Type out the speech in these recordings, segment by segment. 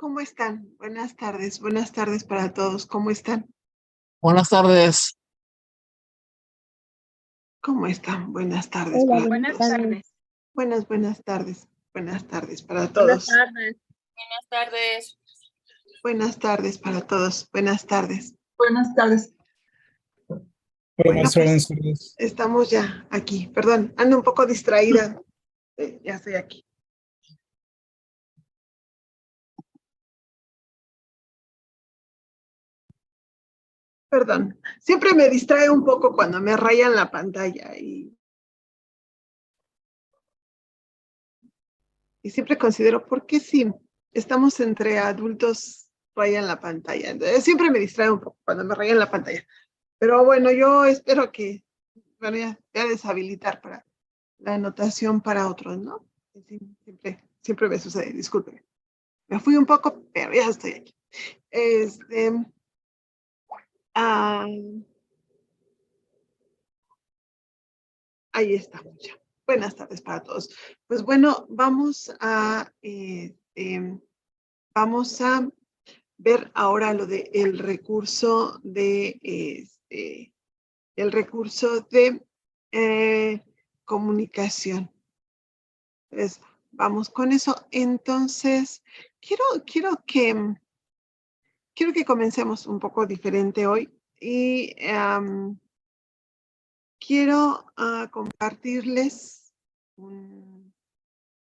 ¿Cómo están? Buenas tardes para todos. ¿Cómo están? Buenas tardes. ¿Cómo están? Buenas tardes Hola, para buenas todos. tardes. Buenas tardes. Buenas tardes para Buenas todos. tardes. Buenas tardes. Buenas tardes para todos. Buenas tardes. Buenas tardes. Bueno, Buenas pues, tardes. estamos ya aquí. Perdón, ando un poco distraída. Ya estoy aquí. Perdón. Siempre me distrae un poco cuando me rayan la pantalla y siempre considero, ¿por qué si estamos entre adultos rayan la pantalla? Entonces, siempre me distrae un poco cuando me rayan la pantalla. Pero bueno, yo espero que van a deshabilitar para la anotación para otros, ¿no? Siempre me sucede, disculpen. Me fui un poco, pero ya estoy aquí. Ahí estamos ya. Buenas tardes para todos. Pues bueno, vamos a ver ahora lo de el recurso de comunicación. Entonces, vamos con eso. Entonces, quiero que comencemos un poco diferente hoy y quiero compartirles un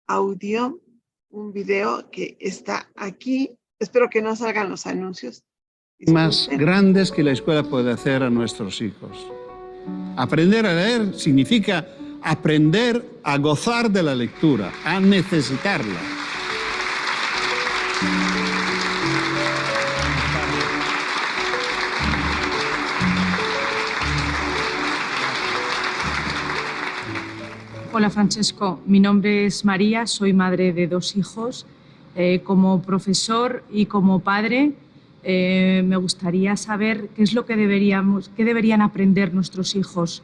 audio, un video que está aquí. Espero que no salgan los anuncios. Más grandes que la escuela puede hacer a nuestros hijos. Aprender a leer significa aprender a gozar de la lectura, a necesitarla. Hola Francesco, mi nombre es María, soy madre de 2 hijos. Como profesor y como padre, me gustaría saber qué es lo que deberían aprender nuestros hijos,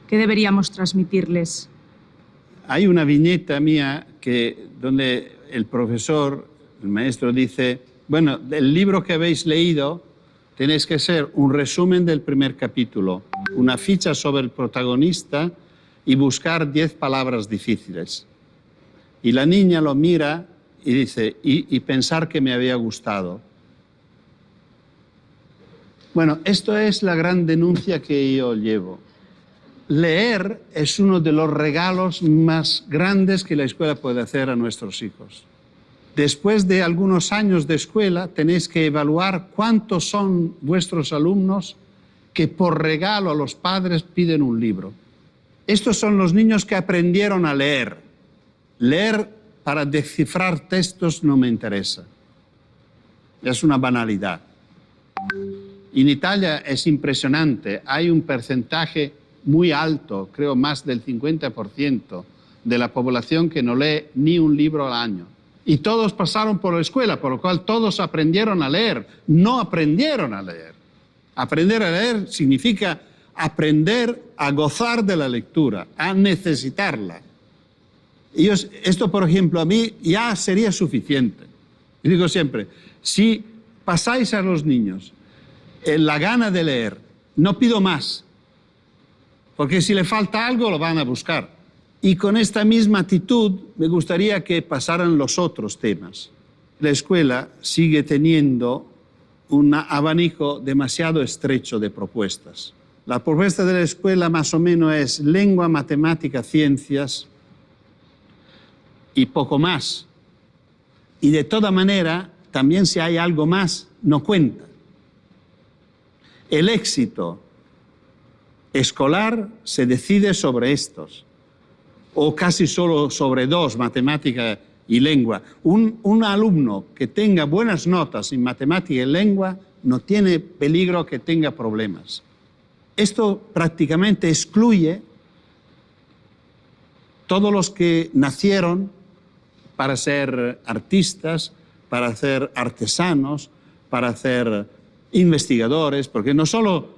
qué deberíamos transmitirles. Hay una viñeta mía donde el profesor, el maestro dice, bueno, del libro que habéis leído tenéis que ser un resumen del primer capítulo, una ficha sobre el protagonista y buscar 10 palabras difíciles. Y la niña lo mira y dice, y pensar que me había gustado. Bueno, esto es la gran denuncia que yo llevo. Leer es uno de los regalos más grandes que la escuela puede hacer a nuestros hijos. Después de algunos años de escuela, tenéis que evaluar cuántos son vuestros alumnos que por regalo a los padres piden un libro. Estos son los niños que aprendieron a leer. Leer para descifrar textos no me interesa. Es una banalidad. En Italia es impresionante. Hay un porcentaje muy alto, creo más del 50% de la población que no lee ni un libro al año. Y todos pasaron por la escuela, por lo cual todos aprendieron a leer. No aprendieron a leer. Aprender a leer significa aprender a gozar de la lectura, a necesitarla. Esto, por ejemplo, a mí ya sería suficiente. Y digo siempre, si pasáis a los niños la gana de leer, no pido más, porque si le falta algo lo van a buscar. Y con esta misma actitud me gustaría que pasaran los otros temas. La escuela sigue teniendo un abanico demasiado estrecho de propuestas. La propuesta de la escuela más o menos es lengua, matemática, ciencias y poco más. Y de toda manera, también si hay algo más, no cuenta. El éxito escolar se decide sobre estos, o casi solo sobre 2, matemática y lengua. Un alumno que tenga buenas notas en matemática y lengua no tiene peligro que tenga problemas. Esto prácticamente excluye todos los que nacieron para ser artistas, para ser artesanos, para ser investigadores, porque no solo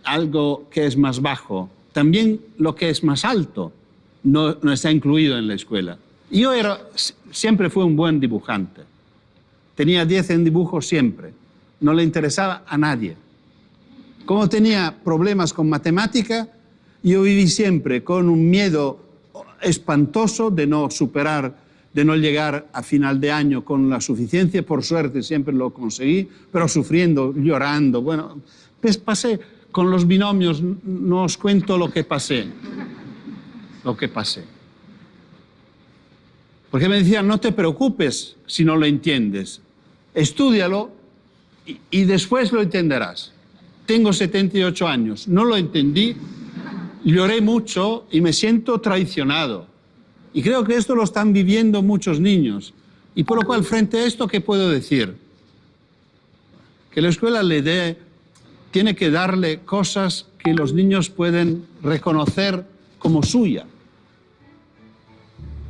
algo que es más bajo, también lo que es más alto no está incluido en la escuela. Yo siempre fui un buen dibujante. Tenía 10 en dibujo siempre. No le interesaba a nadie. Como tenía problemas con matemática, yo viví siempre con un miedo espantoso de no superar, de no llegar a final de año con la suficiencia. Por suerte siempre lo conseguí, pero sufriendo, llorando. Bueno, pues pasé con los binomios, no os cuento lo que pasé. Lo que pasé. Porque me decían, no te preocupes si no lo entiendes. Estúdialo y después lo entenderás. Tengo 78 años, no lo entendí, lloré mucho y me siento traicionado. Y creo que esto lo están viviendo muchos niños. Y por lo cual, frente a esto, ¿qué puedo decir? Que la escuela tiene que darle cosas que los niños pueden reconocer como suya.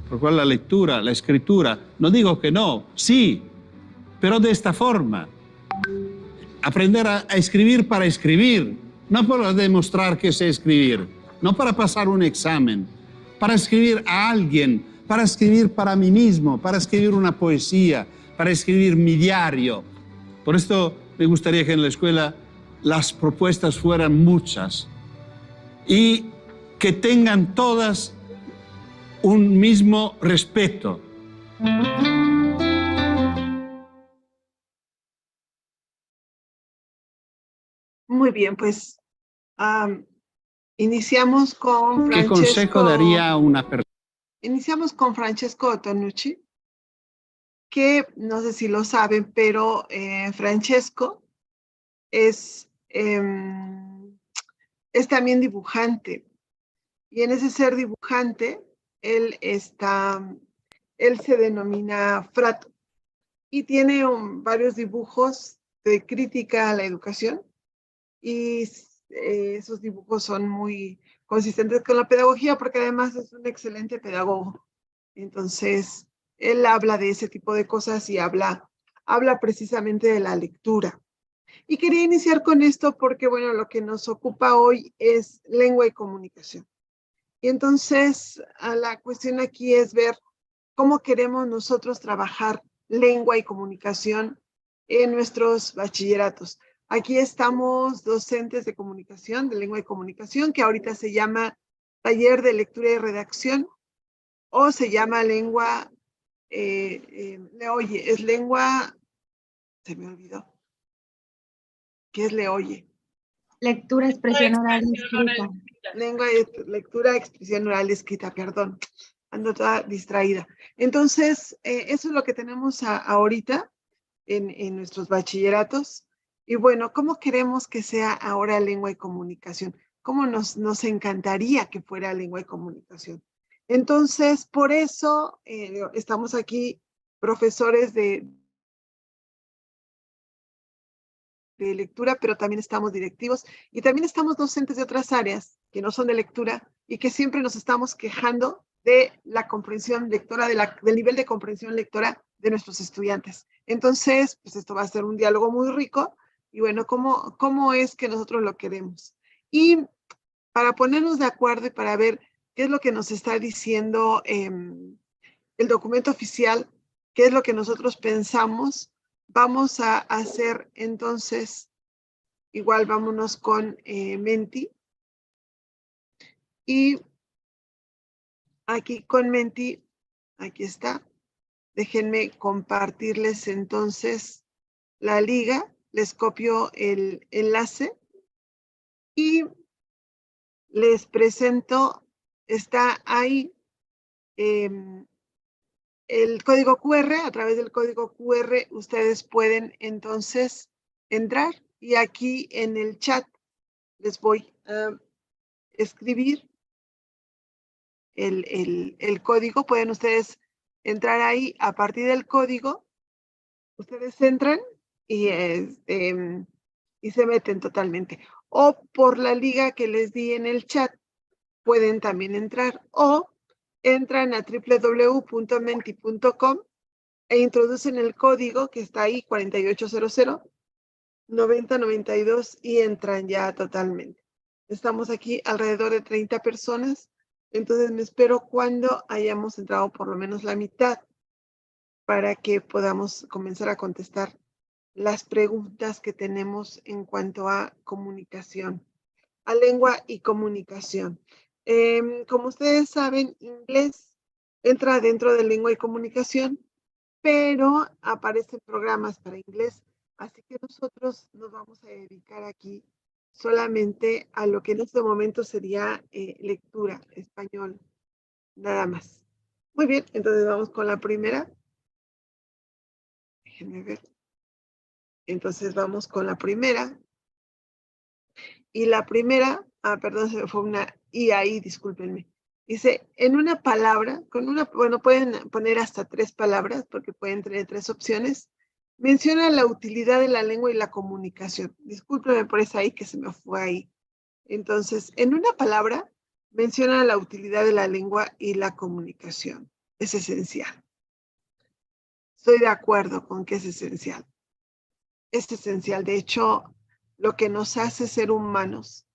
Por lo cual la lectura, la escritura, no digo que no, sí, pero de esta forma. Aprender a escribir para escribir, no para demostrar que sé escribir, no para pasar un examen, para escribir a alguien, para escribir para mí mismo, para escribir una poesía, para escribir mi diario. Por esto me gustaría que en la escuela las propuestas fueran muchas y que tengan todas un mismo respeto. Muy bien, pues iniciamos con ¿Qué consejo daría a una persona? Iniciamos con Francesco Tonucci, que no sé si lo saben, pero Francesco es también dibujante. Y en ese ser dibujante, él se denomina Frato. Y tiene varios dibujos de crítica a la educación. Y esos dibujos son muy consistentes con la pedagogía, porque además es un excelente pedagogo. Entonces, él habla de ese tipo de cosas y habla precisamente de la lectura. Y quería iniciar con esto porque, bueno, lo que nos ocupa hoy es lengua y comunicación. Y entonces, la cuestión aquí es ver cómo queremos nosotros trabajar lengua y comunicación en nuestros bachilleratos. Aquí estamos docentes de comunicación, de lengua y comunicación, que ahorita se llama taller de lectura y redacción, o se llama lengua, leoye, es lengua, se me olvidó. ¿Qué es leoye? Lectura, expresión oral y escrita. Lengua, lectura, expresión oral y escrita, perdón. Ando toda distraída. Entonces, eso es lo que tenemos ahorita en nuestros bachilleratos. Y bueno, ¿cómo queremos que sea ahora lengua y comunicación? ¿Cómo nos encantaría que fuera lengua y comunicación? Entonces, por eso estamos aquí profesores de lectura, pero también estamos directivos y también estamos docentes de otras áreas que no son de lectura y que siempre nos estamos quejando de la comprensión lectora, del nivel de comprensión lectora de nuestros estudiantes. Entonces, pues esto va a ser un diálogo muy rico y bueno, ¿cómo es que nosotros lo queremos? Y para ponernos de acuerdo y para ver qué es lo que nos está diciendo el documento oficial, qué es lo que nosotros pensamos, vamos a hacer entonces, igual vámonos con Menti. Y aquí con Menti, aquí está. Déjenme compartirles entonces la liga. Les copio el enlace y les presento, está ahí el código QR. A través del código QR ustedes pueden entonces entrar y aquí en el chat les voy a escribir el código. Pueden ustedes entrar ahí. A partir del código ustedes entran y se meten totalmente. O por la liga que les di en el chat pueden también entrar, o entran a www.menti.com e introducen el código que está ahí, 4800 9092, y entran ya totalmente. Estamos aquí alrededor de 30 personas, entonces me espero cuando hayamos entrado por lo menos la mitad. para que podamos comenzar a contestar las preguntas que tenemos en cuanto a comunicación, a lengua y comunicación. Como ustedes saben, inglés entra dentro de lengua y comunicación, pero aparecen programas para inglés, así que nosotros nos vamos a dedicar aquí solamente a lo que en este momento sería lectura, español, nada más. Muy bien, entonces vamos con la primera. Déjenme ver. Entonces vamos con la primera. Y la primera, perdón, se me fue una I ahí, discúlpenme. Dice, en una palabra, bueno, pueden poner hasta 3 palabras, porque pueden tener 3 opciones. Menciona la utilidad de la lengua y la comunicación. Discúlpenme por esa I que se me fue ahí. Entonces, en una palabra, menciona la utilidad de la lengua y la comunicación. Es esencial. Estoy de acuerdo con que es esencial. Es esencial. De hecho, lo que nos hace ser humanos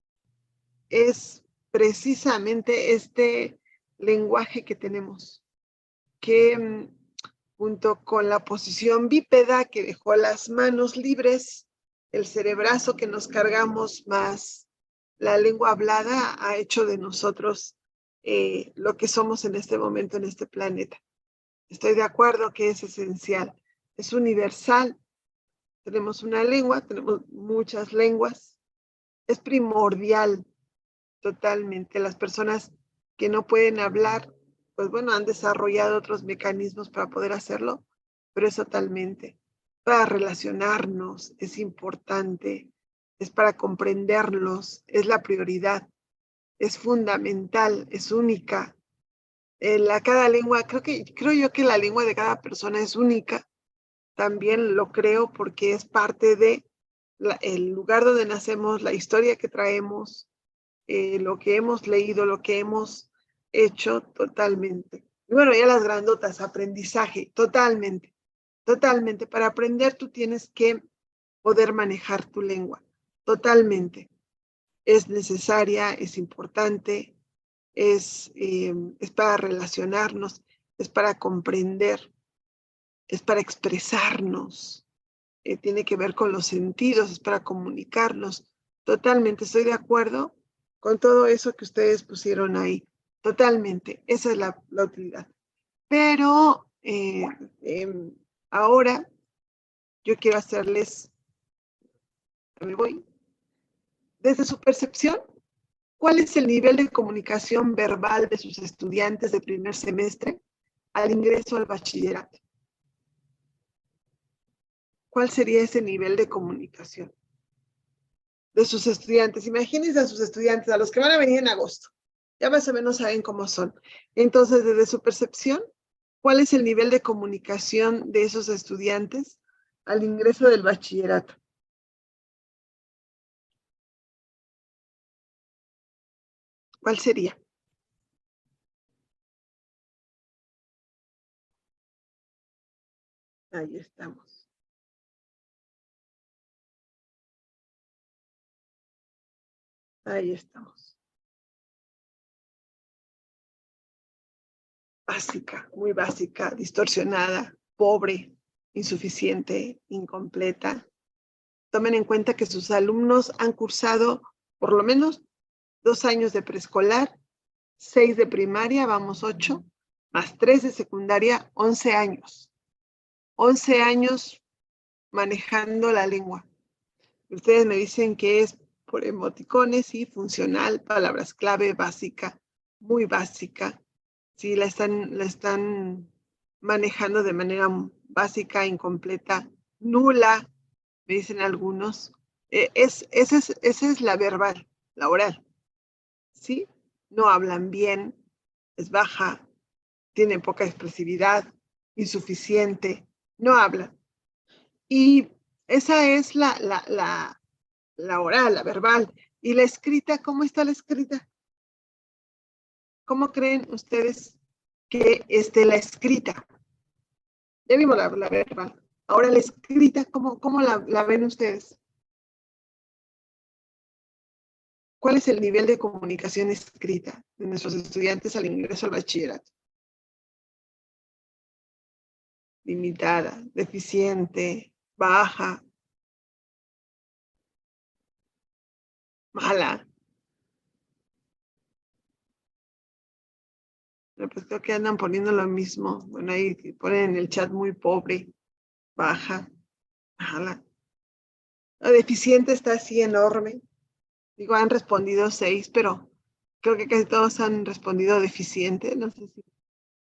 es precisamente este lenguaje que tenemos, que junto con la posición bípeda que dejó las manos libres, el cerebrazo que nos cargamos más la lengua hablada ha hecho de nosotros lo que somos en este momento en este planeta. Estoy de acuerdo que es esencial, es universal. Tenemos una lengua, tenemos muchas lenguas. Es primordial totalmente. Las personas que no pueden hablar, pues bueno, han desarrollado otros mecanismos para poder hacerlo, pero es totalmente. Para relacionarnos es importante, es para comprenderlos, es la prioridad, es fundamental, es única. Cada lengua, creo yo que la lengua de cada persona es única. También lo creo porque es parte de el lugar donde nacemos, la historia que traemos, lo que hemos leído, lo que hemos hecho totalmente. Y bueno, ya las grandotas, aprendizaje, totalmente, totalmente. Para aprender tú tienes que poder manejar tu lengua, totalmente. Es necesaria, es importante, es para relacionarnos, es para comprender, es para expresarnos, tiene que ver con los sentidos, es para comunicarnos. Totalmente, estoy de acuerdo con todo eso que ustedes pusieron ahí. Totalmente, esa es la utilidad. Pero ahora yo quiero hacerles, me voy, desde su percepción, ¿cuál es el nivel de comunicación verbal de sus estudiantes de primer semestre al ingreso al bachillerato? ¿Cuál sería ese nivel de comunicación de sus estudiantes? Imagínense a sus estudiantes, a los que van a venir en agosto. Ya más o menos saben cómo son. Entonces, desde su percepción, ¿cuál es el nivel de comunicación de esos estudiantes al ingreso del bachillerato? ¿Cuál sería? Ahí estamos. Ahí estamos. Básica, muy básica, distorsionada, pobre, insuficiente, incompleta. Tomen en cuenta que sus alumnos han cursado por lo menos 2 años de preescolar, 6 de primaria, vamos 8, más 3 de secundaria, 11 años. 11 años manejando la lengua. Ustedes me dicen que es por emoticones y funcional, palabras clave, básica, muy básica. Sí, la están manejando de manera básica, incompleta, nula, me dicen algunos. Esa es la verbal, la oral. ¿Sí? No hablan bien, es baja, tienen poca expresividad, insuficiente, no hablan. Y esa es la oral, la verbal. ¿Y la escrita? ¿Cómo está la escrita? ¿Cómo creen ustedes que esté la escrita? Ya vimos la verbal. Ahora la escrita, ¿cómo la ven ustedes? ¿Cuál es el nivel de comunicación escrita de nuestros estudiantes al ingreso al bachillerato? limitada, deficiente, baja, mala. Pero pues creo que andan poniendo lo mismo. Bueno, ahí ponen en el chat muy pobre, baja, mala. La deficiente está así enorme. Digo, han respondido 6, pero creo que casi todos han respondido deficiente. No sé si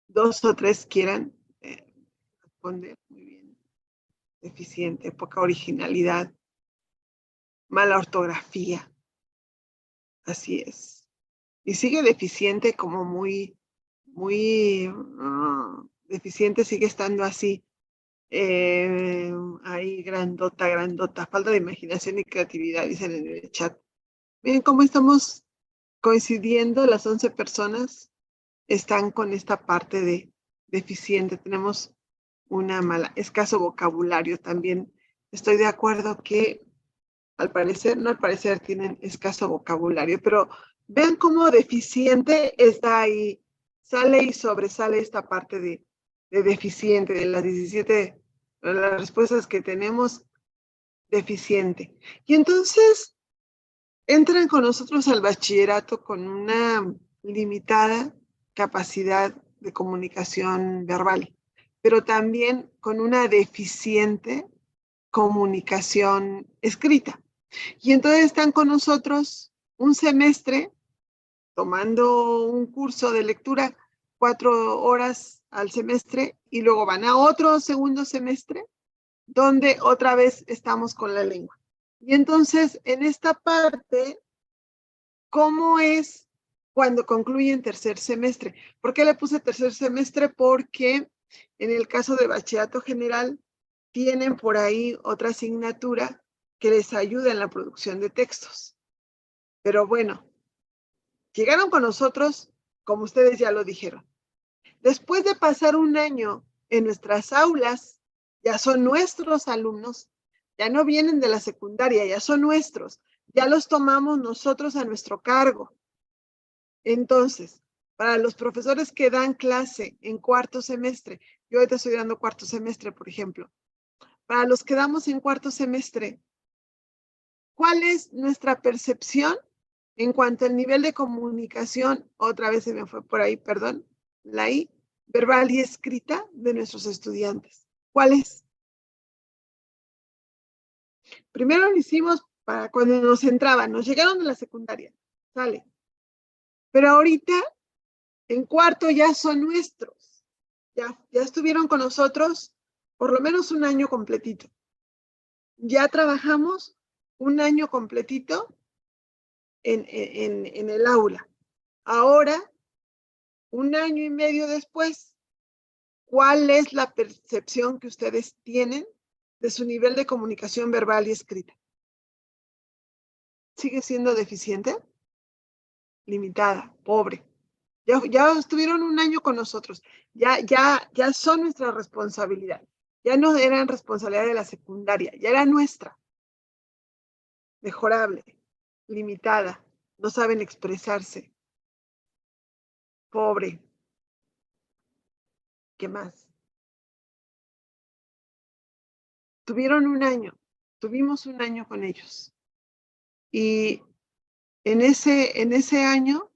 2 o 3 quieran responder. Muy bien. Deficiente, poca originalidad, mala ortografía. Así es. Y sigue deficiente como muy deficiente, sigue estando así. Ahí grandota. Falta de imaginación y creatividad, dicen en el chat. Miren cómo estamos coincidiendo, las 11 personas están con esta parte de deficiente. Tenemos una mala, escaso vocabulario también. Estoy de acuerdo que al parecer tienen escaso vocabulario, pero vean cómo deficiente está ahí. Sale y sobresale esta parte de deficiente, de las 17, las respuestas que tenemos, deficiente. Y entonces entran con nosotros al bachillerato con una limitada capacidad de comunicación verbal, pero también con una deficiente comunicación escrita. Y entonces están con nosotros un semestre tomando un curso de lectura, 4 horas al semestre, y luego van a otro segundo semestre donde otra vez estamos con la lengua. Y entonces, en esta parte, ¿cómo es cuando concluyen tercer semestre? ¿Por qué le puse tercer semestre? Porque en el caso de bachillerato general, tienen por ahí otra asignatura que les ayuda en la producción de textos. Pero bueno, llegaron con nosotros, como ustedes ya lo dijeron. Después de pasar un año en nuestras aulas, ya son nuestros alumnos, ya no vienen de la secundaria, ya son nuestros, ya los tomamos nosotros a nuestro cargo. Entonces, para los profesores que dan clase en cuarto semestre, yo ahorita estoy dando cuarto semestre, por ejemplo, para los que damos en cuarto semestre, ¿cuál es nuestra percepción en cuanto al nivel de comunicación? Otra vez se me fue por ahí, perdón, la I, verbal y escrita de nuestros estudiantes. ¿Cuál es? Primero lo hicimos para cuando nos entraban, nos llegaron de la secundaria, sale. Pero ahorita, en cuarto ya son nuestros. Ya estuvieron con nosotros por lo menos un año completito. Ya trabajamos un año completito en el aula. Ahora, un año y medio después, ¿cuál es la percepción que ustedes tienen de su nivel de comunicación verbal y escrita? ¿Sigue siendo deficiente? Limitada, pobre. Ya estuvieron un año con nosotros. Ya son nuestra responsabilidad. Ya no eran responsabilidad de la secundaria, ya era nuestra. Mejorable, limitada, no saben expresarse. Pobre. ¿Qué más? Tuvimos un año con ellos. Y en ese año,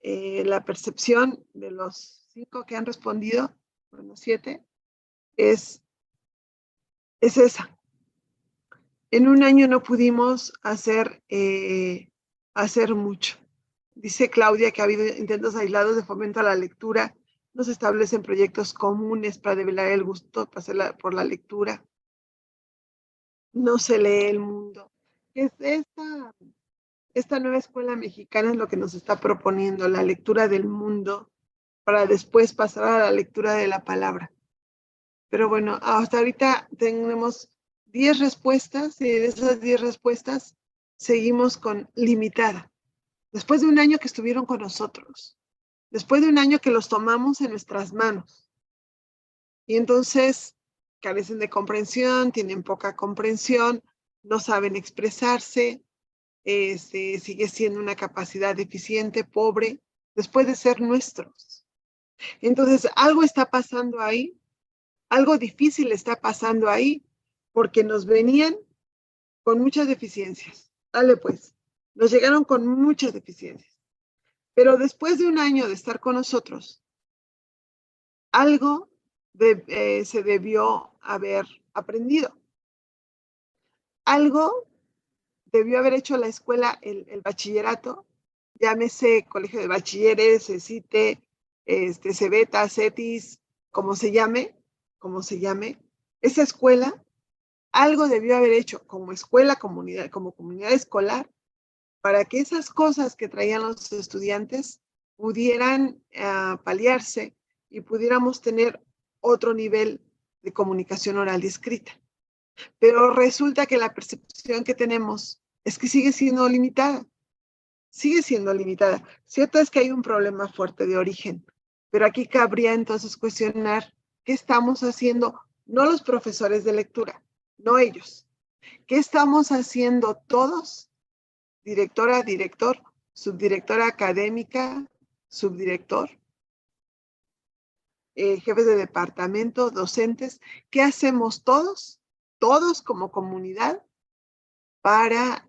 la percepción de los 5 que han respondido, bueno, 7, es esa. En un año no pudimos hacer mucho. Dice Claudia que ha habido intentos aislados de fomento a la lectura. No se establecen proyectos comunes para develar el gusto por la lectura. No se lee el mundo. Esta nueva escuela mexicana es lo que nos está proponiendo, la lectura del mundo, para después pasar a la lectura de la palabra. Pero bueno, hasta ahorita tenemos 10 respuestas y de esas 10 respuestas seguimos con limitada. Después de un año que estuvieron con nosotros, después de un año que los tomamos en nuestras manos. Y entonces carecen de comprensión, tienen poca comprensión, no saben expresarse, sigue siendo una capacidad deficiente, pobre, después de ser nuestros. Entonces, algo está pasando ahí, algo difícil está pasando ahí, porque nos venían con muchas deficiencias. Dale pues, nos llegaron con muchas deficiencias. Pero después de un año de estar con nosotros, algo se debió haber aprendido. Algo debió haber hecho la escuela, el bachillerato, llámese Colegio de Bachilleres, CECITE, CEBETA, CETIS, como se llame, esa escuela, algo debió haber hecho como escuela, comunidad, como comunidad escolar, para que esas cosas que traían los estudiantes pudieran paliarse y pudiéramos tener otro nivel de comunicación oral y escrita. Pero resulta que la percepción que tenemos es que sigue siendo limitada. Sigue siendo limitada. Cierto es que hay un problema fuerte de origen, pero aquí cabría entonces cuestionar qué estamos haciendo, no los profesores de lectura, no ellos. ¿Qué estamos haciendo todos? Directora, director, subdirectora académica, subdirector, jefes de departamento, docentes. ¿Qué hacemos todos? Todos como comunidad para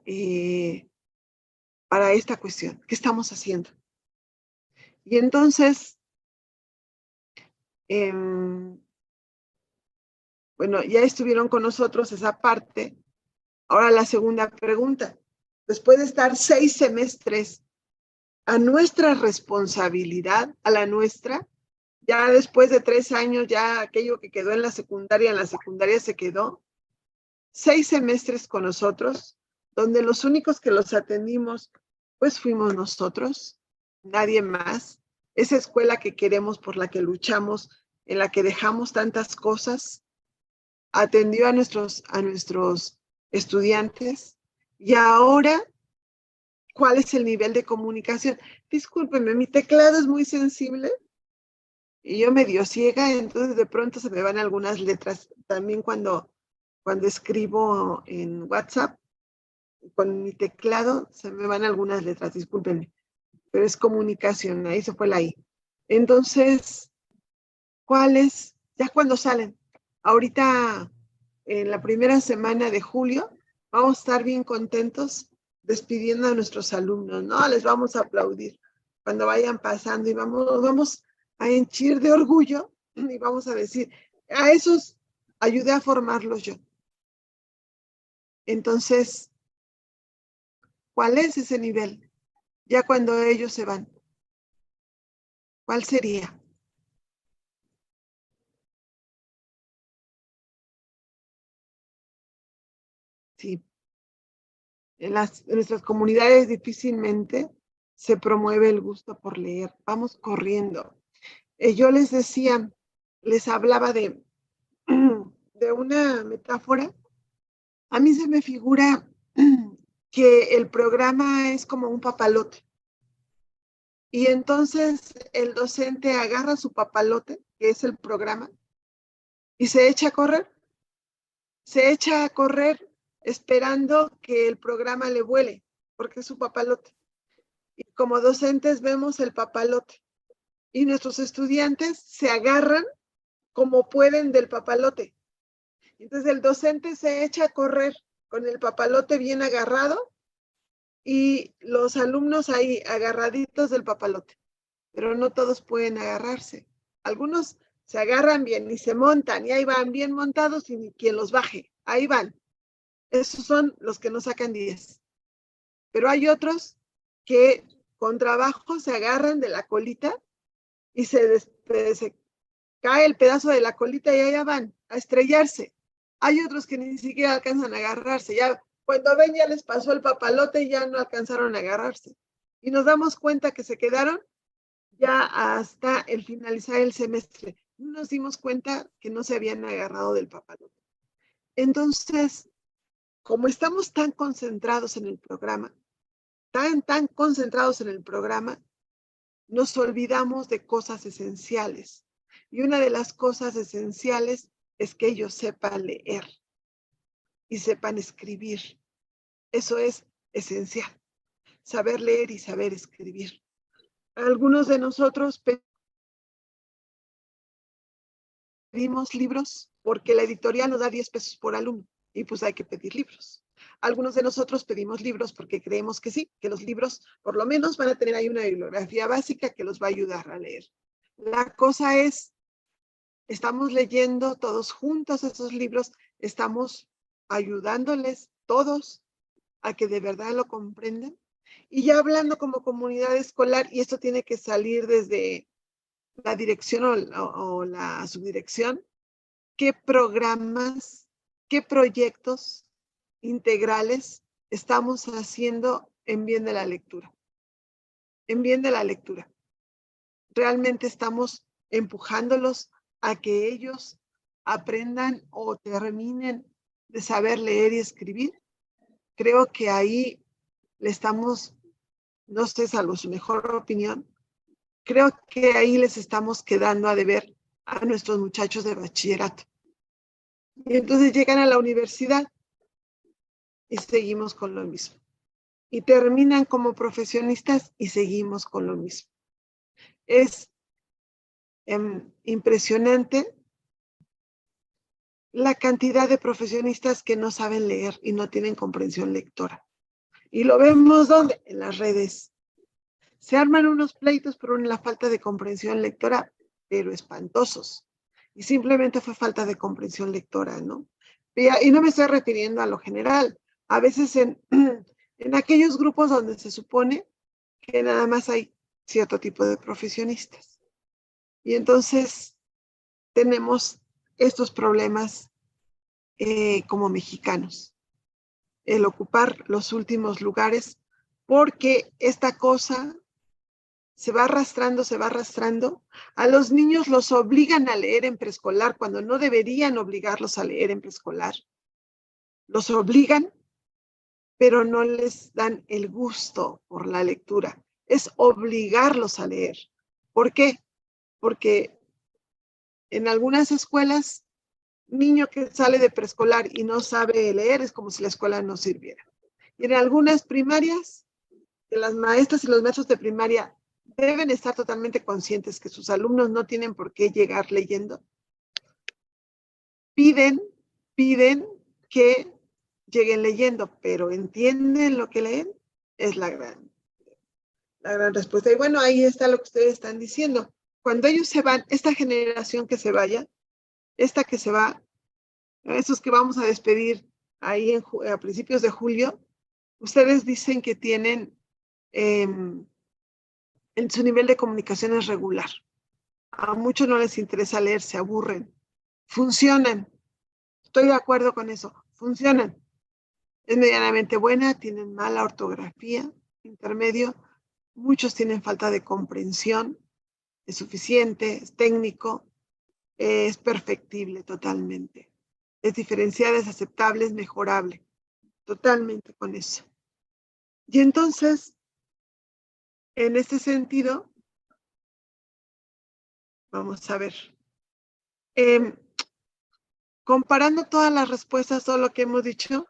esta cuestión. ¿Qué estamos haciendo? Y entonces, bueno, ya estuvieron con nosotros esa parte. Ahora la segunda pregunta. Después de estar 6 semestres a nuestra responsabilidad, a la nuestra, ya después de 3 años, ya aquello que quedó en la secundaria se quedó. 6 semestres con nosotros, donde los únicos que los atendimos, pues fuimos nosotros, nadie más. Esa escuela que queremos, por la que luchamos, en la que dejamos tantas cosas, atendió a nuestros estudiantes. Y ahora, ¿cuál es el nivel de comunicación? Discúlpenme, mi teclado es muy sensible y yo medio ciega, entonces de pronto se me van algunas letras. También cuando escribo en WhatsApp, con mi teclado se me van algunas letras, discúlpenme, pero es comunicación, ahí se fue la I. Entonces, ¿cuáles? Ya cuando salen. Ahorita, en la primera semana de julio, vamos a estar bien contentos despidiendo a nuestros alumnos, ¿no? Les vamos a aplaudir cuando vayan pasando y vamos a henchir de orgullo y vamos a decir, a esos ayudé a formarlos yo. Entonces, ¿cuál es ese nivel? Ya cuando ellos se van, ¿cuál sería? Sí, en nuestras comunidades difícilmente se promueve el gusto por leer. Vamos corriendo. Yo les decía, les hablaba de una metáfora. A mí se me figura que el programa es como un papalote. Y entonces el docente agarra su papalote, que es el programa, y se echa a correr. Se echa a correr esperando que el programa le vuele, porque es su papalote. Y como docentes vemos el papalote. Y nuestros estudiantes se agarran como pueden del papalote. Entonces el docente se echa a correr con el papalote bien agarrado y los alumnos ahí agarraditos del papalote. Pero no todos pueden agarrarse. Algunos se agarran bien y se montan y ahí van bien montados y ni quien los baje. Ahí van. Esos son los que no sacan 10. Pero hay otros que con trabajo se agarran de la colita y se cae el pedazo de la colita y allá van a estrellarse. Hay otros que ni siquiera alcanzan a agarrarse. Ya cuando ven ya les pasó el papalote y ya no alcanzaron a agarrarse. Y nos damos cuenta que se quedaron ya hasta el finalizar el semestre. Nos dimos cuenta que no se habían agarrado del papalote. Entonces, como estamos tan concentrados en el programa, tan concentrados en el programa, nos olvidamos de cosas esenciales. Y una de las cosas esenciales es que ellos sepan leer y sepan escribir. Eso es esencial, saber leer y saber escribir. Algunos de nosotros pedimos libros porque la editorial nos da 10 pesos por alumno y pues hay que pedir libros. Algunos de nosotros pedimos libros porque creemos que sí, que los libros por lo menos van a tener ahí una bibliografía básica que los va a ayudar a leer. La cosa es, estamos leyendo todos juntos esos libros, estamos ayudándoles todos a que de verdad lo comprendan. Y ya hablando como comunidad escolar, y esto tiene que salir desde la dirección o la subdirección, ¿qué programas, qué proyectos integrales estamos haciendo en bien de la lectura? En bien de la lectura. Realmente estamos empujándolos a que ellos aprendan o terminen de saber leer y escribir. Creo que ahí le estamos, no sé, salvo su mejor opinión, creo que ahí les estamos quedando a deber a nuestros muchachos de bachillerato. Y entonces llegan a la universidad y seguimos con lo mismo. Y terminan como profesionistas y seguimos con lo mismo. Es impresionante la cantidad de profesionistas que no saben leer y no tienen comprensión lectora. Y lo vemos ¿dónde? En las redes. Se arman unos pleitos por la falta de comprensión lectora, pero espantosos. Y simplemente fue falta de comprensión lectora, ¿no? Y no me estoy refiriendo a lo general. A veces en aquellos grupos donde se supone que nada más hay cierto tipo de profesionistas. Y entonces tenemos estos problemas como mexicanos. El ocupar los últimos lugares, porque esta cosa se va arrastrando. A los niños los obligan a leer en preescolar cuando no deberían obligarlos a leer en preescolar. Los obligan, pero no les dan el gusto por la lectura. Es obligarlos a leer. ¿Por qué? Porque en algunas escuelas, niño que sale de preescolar y no sabe leer es como si la escuela no sirviera. Y en algunas primarias, que las maestras y los maestros de primaria deben estar totalmente conscientes que sus alumnos no tienen por qué llegar leyendo. Piden que lleguen leyendo, pero ¿entienden lo que leen? Es la gran respuesta. Y bueno, ahí está lo que ustedes están diciendo. Cuando ellos se van, esta generación que se vaya, esta que se va, esos que vamos a despedir ahí a principios de julio, ustedes dicen que tienen en su nivel de comunicación es regular. A muchos no les interesa leer, se aburren. Funcionan. Estoy de acuerdo con eso. Funcionan. Es medianamente buena, tienen mala ortografía, intermedio. Muchos tienen falta de comprensión. Es suficiente, es técnico, es perfectible totalmente. Es diferenciada, es aceptable, es mejorable. Totalmente con eso. Y entonces, en este sentido, vamos a ver. Comparando todas las respuestas, todo lo que hemos dicho,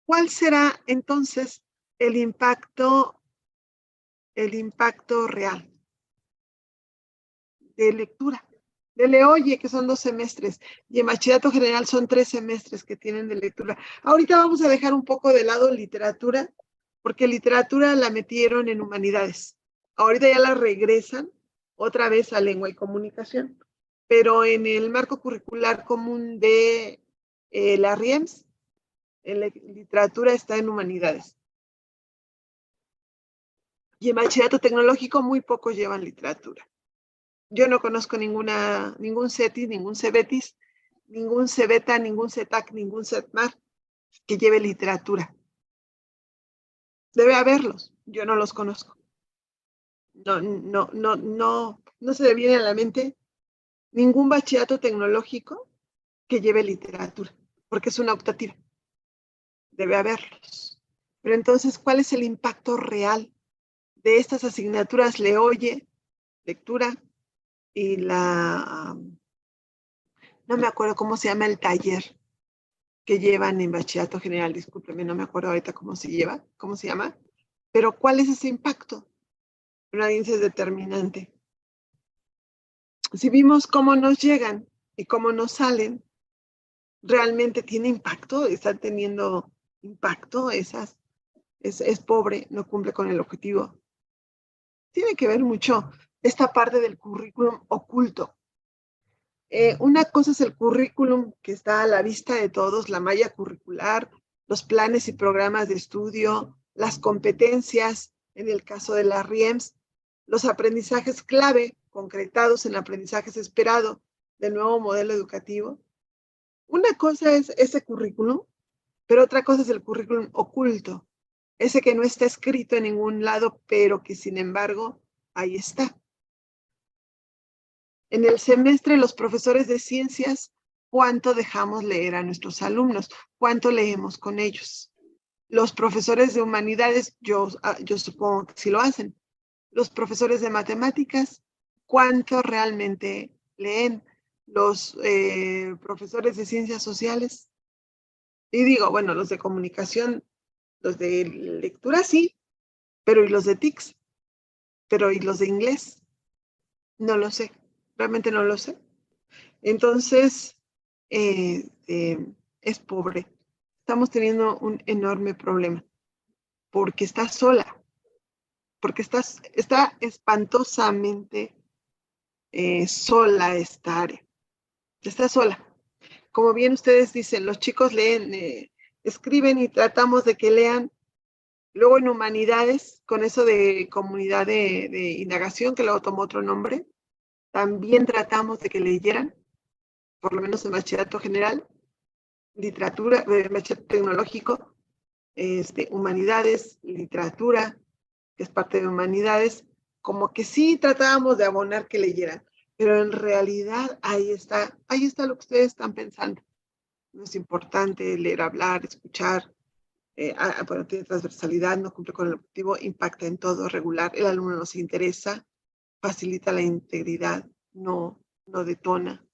¿cuál será entonces el impacto real de lectura? De Leoye, que son 2 semestres, y en bachillerato general son 3 semestres que tienen de lectura. Ahorita vamos a dejar un poco de lado literatura, porque literatura la metieron en humanidades. Ahorita ya la regresan otra vez a lengua y comunicación, pero en el marco curricular común de la RIEMS, en la literatura está en humanidades. Y en bachillerato tecnológico muy pocos llevan literatura. Yo no conozco ningún CETIS, ningún CEBETIS, ningún CEBETA, ningún CETAC, ningún CETMAR que lleve literatura. Debe haberlos, yo no los conozco. No se me viene a la mente ningún bachillerato tecnológico que lleve literatura, porque es una optativa. Debe haberlos. Pero entonces, ¿cuál es el impacto real de estas asignaturas Leoye, lectura, y no me acuerdo cómo se llama el taller que llevan en bachillerato general, discúlpeme, no me acuerdo ahorita cómo se llama, pero ¿cuál es ese impacto? Una audiencia es determinante. Si vimos cómo nos llegan y cómo no salen, realmente tiene impacto, están teniendo impacto, es pobre, no cumple con el objetivo. Tiene que ver mucho esta parte del currículum oculto. Una cosa es el currículum que está a la vista de todos, la malla curricular, los planes y programas de estudio, las competencias, en el caso de las RIEMS, los aprendizajes clave concretados en aprendizajes esperado del nuevo modelo educativo. Una cosa es ese currículum, pero otra cosa es el currículum oculto, ese que no está escrito en ningún lado, pero que sin embargo ahí está. En el semestre, los profesores de ciencias, ¿cuánto dejamos leer a nuestros alumnos? ¿Cuánto leemos con ellos? Los profesores de humanidades, yo supongo que sí lo hacen. Los profesores de matemáticas, ¿cuánto realmente leen? Los profesores de ciencias sociales. Y digo, bueno, los de comunicación, los de lectura sí, pero ¿y los de TICS? Pero ¿y los de inglés? No lo sé, realmente no lo sé. Entonces, es pobre. Estamos teniendo un enorme problema porque está sola, porque está espantosamente sola esta área. Está sola. Como bien ustedes dicen, los chicos leen, escriben y tratamos de que lean. Luego en humanidades, con eso de comunidad de indagación, que luego tomó otro nombre, también tratamos de que leyeran, por lo menos en bachillerato general, literatura, bachillerato tecnológico, humanidades, literatura, que es parte de humanidades, como que sí tratábamos de abonar que leyeran, pero en realidad ahí está lo que ustedes están pensando. No es importante leer, hablar, escuchar, bueno, tiene transversalidad, no cumple con el objetivo, impacta en todo, regular, el alumno nos interesa, facilita la integridad, no detona.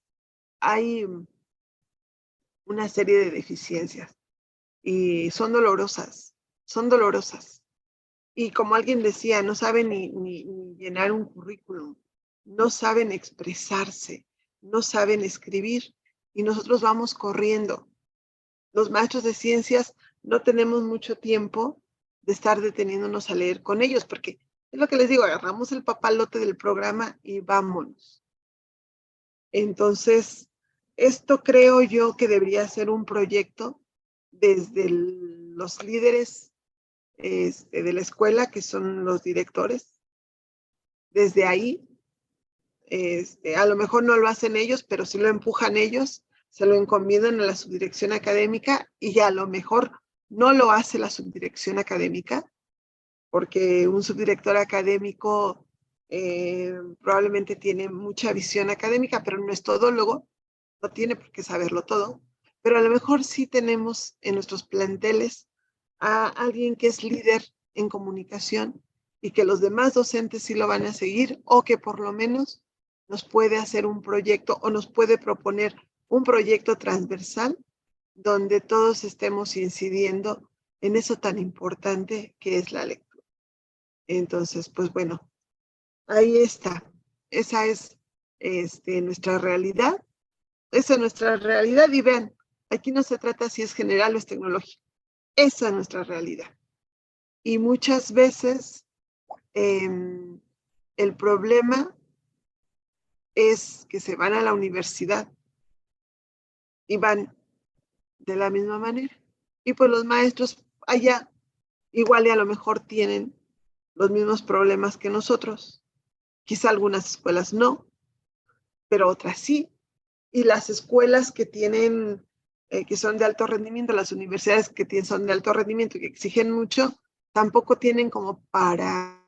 Hay una serie de deficiencias y son dolorosas. Y como alguien decía, no saben ni llenar un currículum, no saben expresarse, no saben escribir y nosotros vamos corriendo. Los maestros de ciencias no tenemos mucho tiempo de estar deteniéndonos a leer con ellos, porque es lo que les digo, agarramos el papalote del programa y vámonos. Entonces, esto creo yo que debería ser un proyecto desde los líderes de la escuela, que son los directores. Desde ahí, a lo mejor no lo hacen ellos, pero sí lo empujan ellos, se lo encomiendan a la subdirección académica y a lo mejor no lo hace la subdirección académica, porque un subdirector académico probablemente tiene mucha visión académica, pero no es todólogo, no tiene por qué saberlo todo, pero a lo mejor sí tenemos en nuestros planteles a alguien que es líder en comunicación y que los demás docentes sí lo van a seguir o que por lo menos nos puede hacer un proyecto o nos puede proponer un proyecto transversal donde todos estemos incidiendo en eso tan importante que es la lectura. Entonces, pues bueno, ahí está. Esa es nuestra realidad. Esa es nuestra realidad y vean, aquí no se trata si es general o es tecnológico. Esa es nuestra realidad. Y muchas veces el problema es que se van a la universidad y van de la misma manera. Y pues los maestros allá igual y a lo mejor tienen los mismos problemas que nosotros. Quizá algunas escuelas no, pero otras sí. Y las escuelas que tienen, que son de alto rendimiento, las universidades que son de alto rendimiento y que exigen mucho, tampoco tienen como para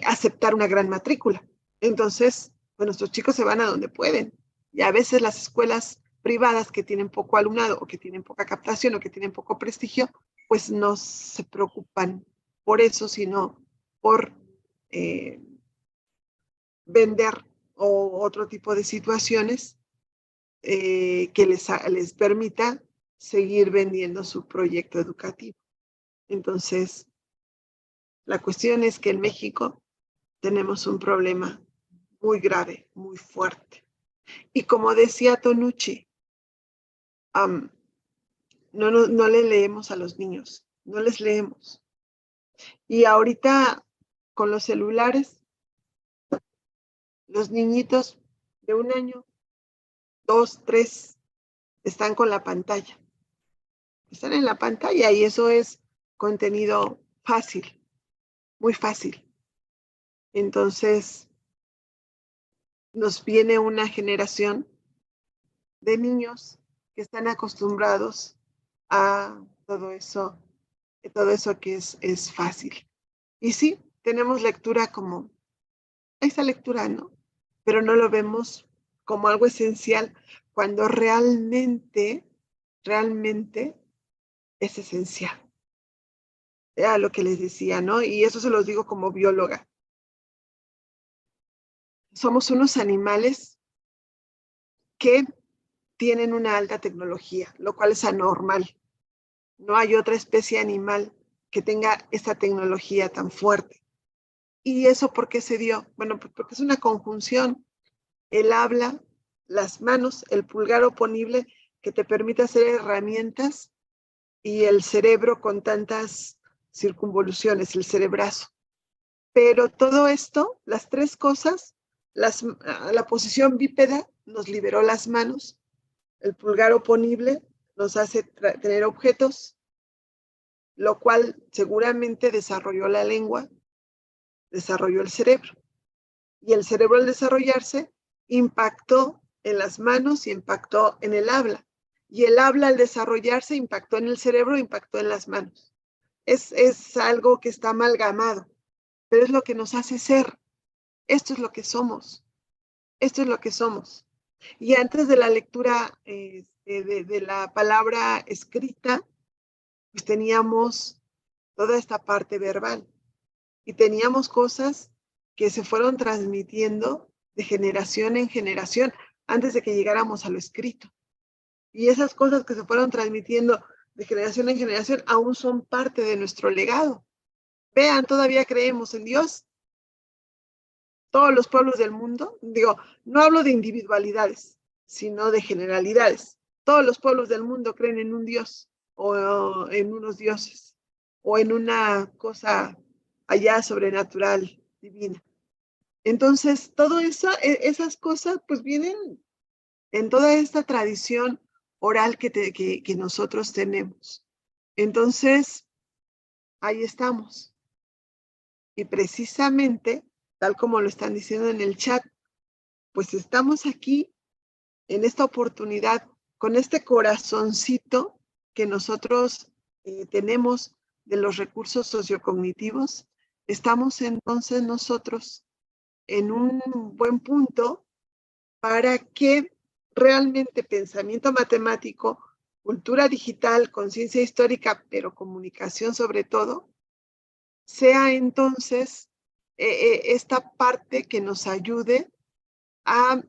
aceptar una gran matrícula. Entonces, pues nuestros chicos se van a donde pueden. Y a veces las escuelas privadas que tienen poco alumnado o que tienen poca captación o que tienen poco prestigio, pues no se preocupan por eso, sino por vender o otro tipo de situaciones que les permita seguir vendiendo su proyecto educativo. Entonces, la cuestión es que en México tenemos un problema muy grave, muy fuerte. Y como decía Tonucci, no le leemos a los niños, no les leemos. Y ahorita con los celulares, los niñitos de 1 año, 2, 3, están con la pantalla. Están en la pantalla y eso es contenido fácil, muy fácil. Entonces, nos viene una generación de niños que están acostumbrados a todo eso que es fácil. Y sí, tenemos lectura como esa lectura, ¿no? Pero no lo vemos como algo esencial cuando realmente es esencial. Era lo que les decía, ¿no? Y eso se los digo como bióloga. Somos unos animales que tienen una alta tecnología, lo cual es anormal. No hay otra especie animal que tenga esta tecnología tan fuerte. ¿Y eso por qué se dio? Bueno, pues porque es una conjunción. El habla, las manos, el pulgar oponible que te permite hacer herramientas y el cerebro con tantas circunvoluciones, el cerebrazo. Pero todo esto, las tres cosas, la posición bípeda nos liberó las manos, el pulgar oponible nos hace tener objetos, lo cual seguramente desarrolló la lengua, desarrolló el cerebro. Y el cerebro al desarrollarse impactó en las manos y impactó en el habla. Y el habla al desarrollarse impactó en el cerebro, impactó en las manos. Es algo que está amalgamado, pero es lo que nos hace ser. Esto es lo que somos. Esto es lo que somos. Y antes de la lectura de la palabra escrita, pues teníamos toda esta parte verbal y teníamos cosas que se fueron transmitiendo de generación en generación antes de que llegáramos a lo escrito. Y esas cosas que se fueron transmitiendo de generación en generación aún son parte de nuestro legado. Vean, todavía creemos en Dios. Todos los pueblos del mundo, digo, no hablo de individualidades, sino de generalidades. Todos los pueblos del mundo creen en un Dios o en unos dioses o en una cosa allá sobrenatural, divina. Entonces, todo eso, esas cosas pues vienen en toda esta tradición oral que nosotros tenemos. Entonces, ahí estamos. Y precisamente, tal como lo están diciendo en el chat, pues estamos aquí en esta oportunidad con este corazoncito que nosotros tenemos de los recursos sociocognitivos. Estamos entonces nosotros en un buen punto para que realmente pensamiento matemático, cultura digital, conciencia histórica, pero comunicación sobre todo, sea entonces esta parte que nos ayude a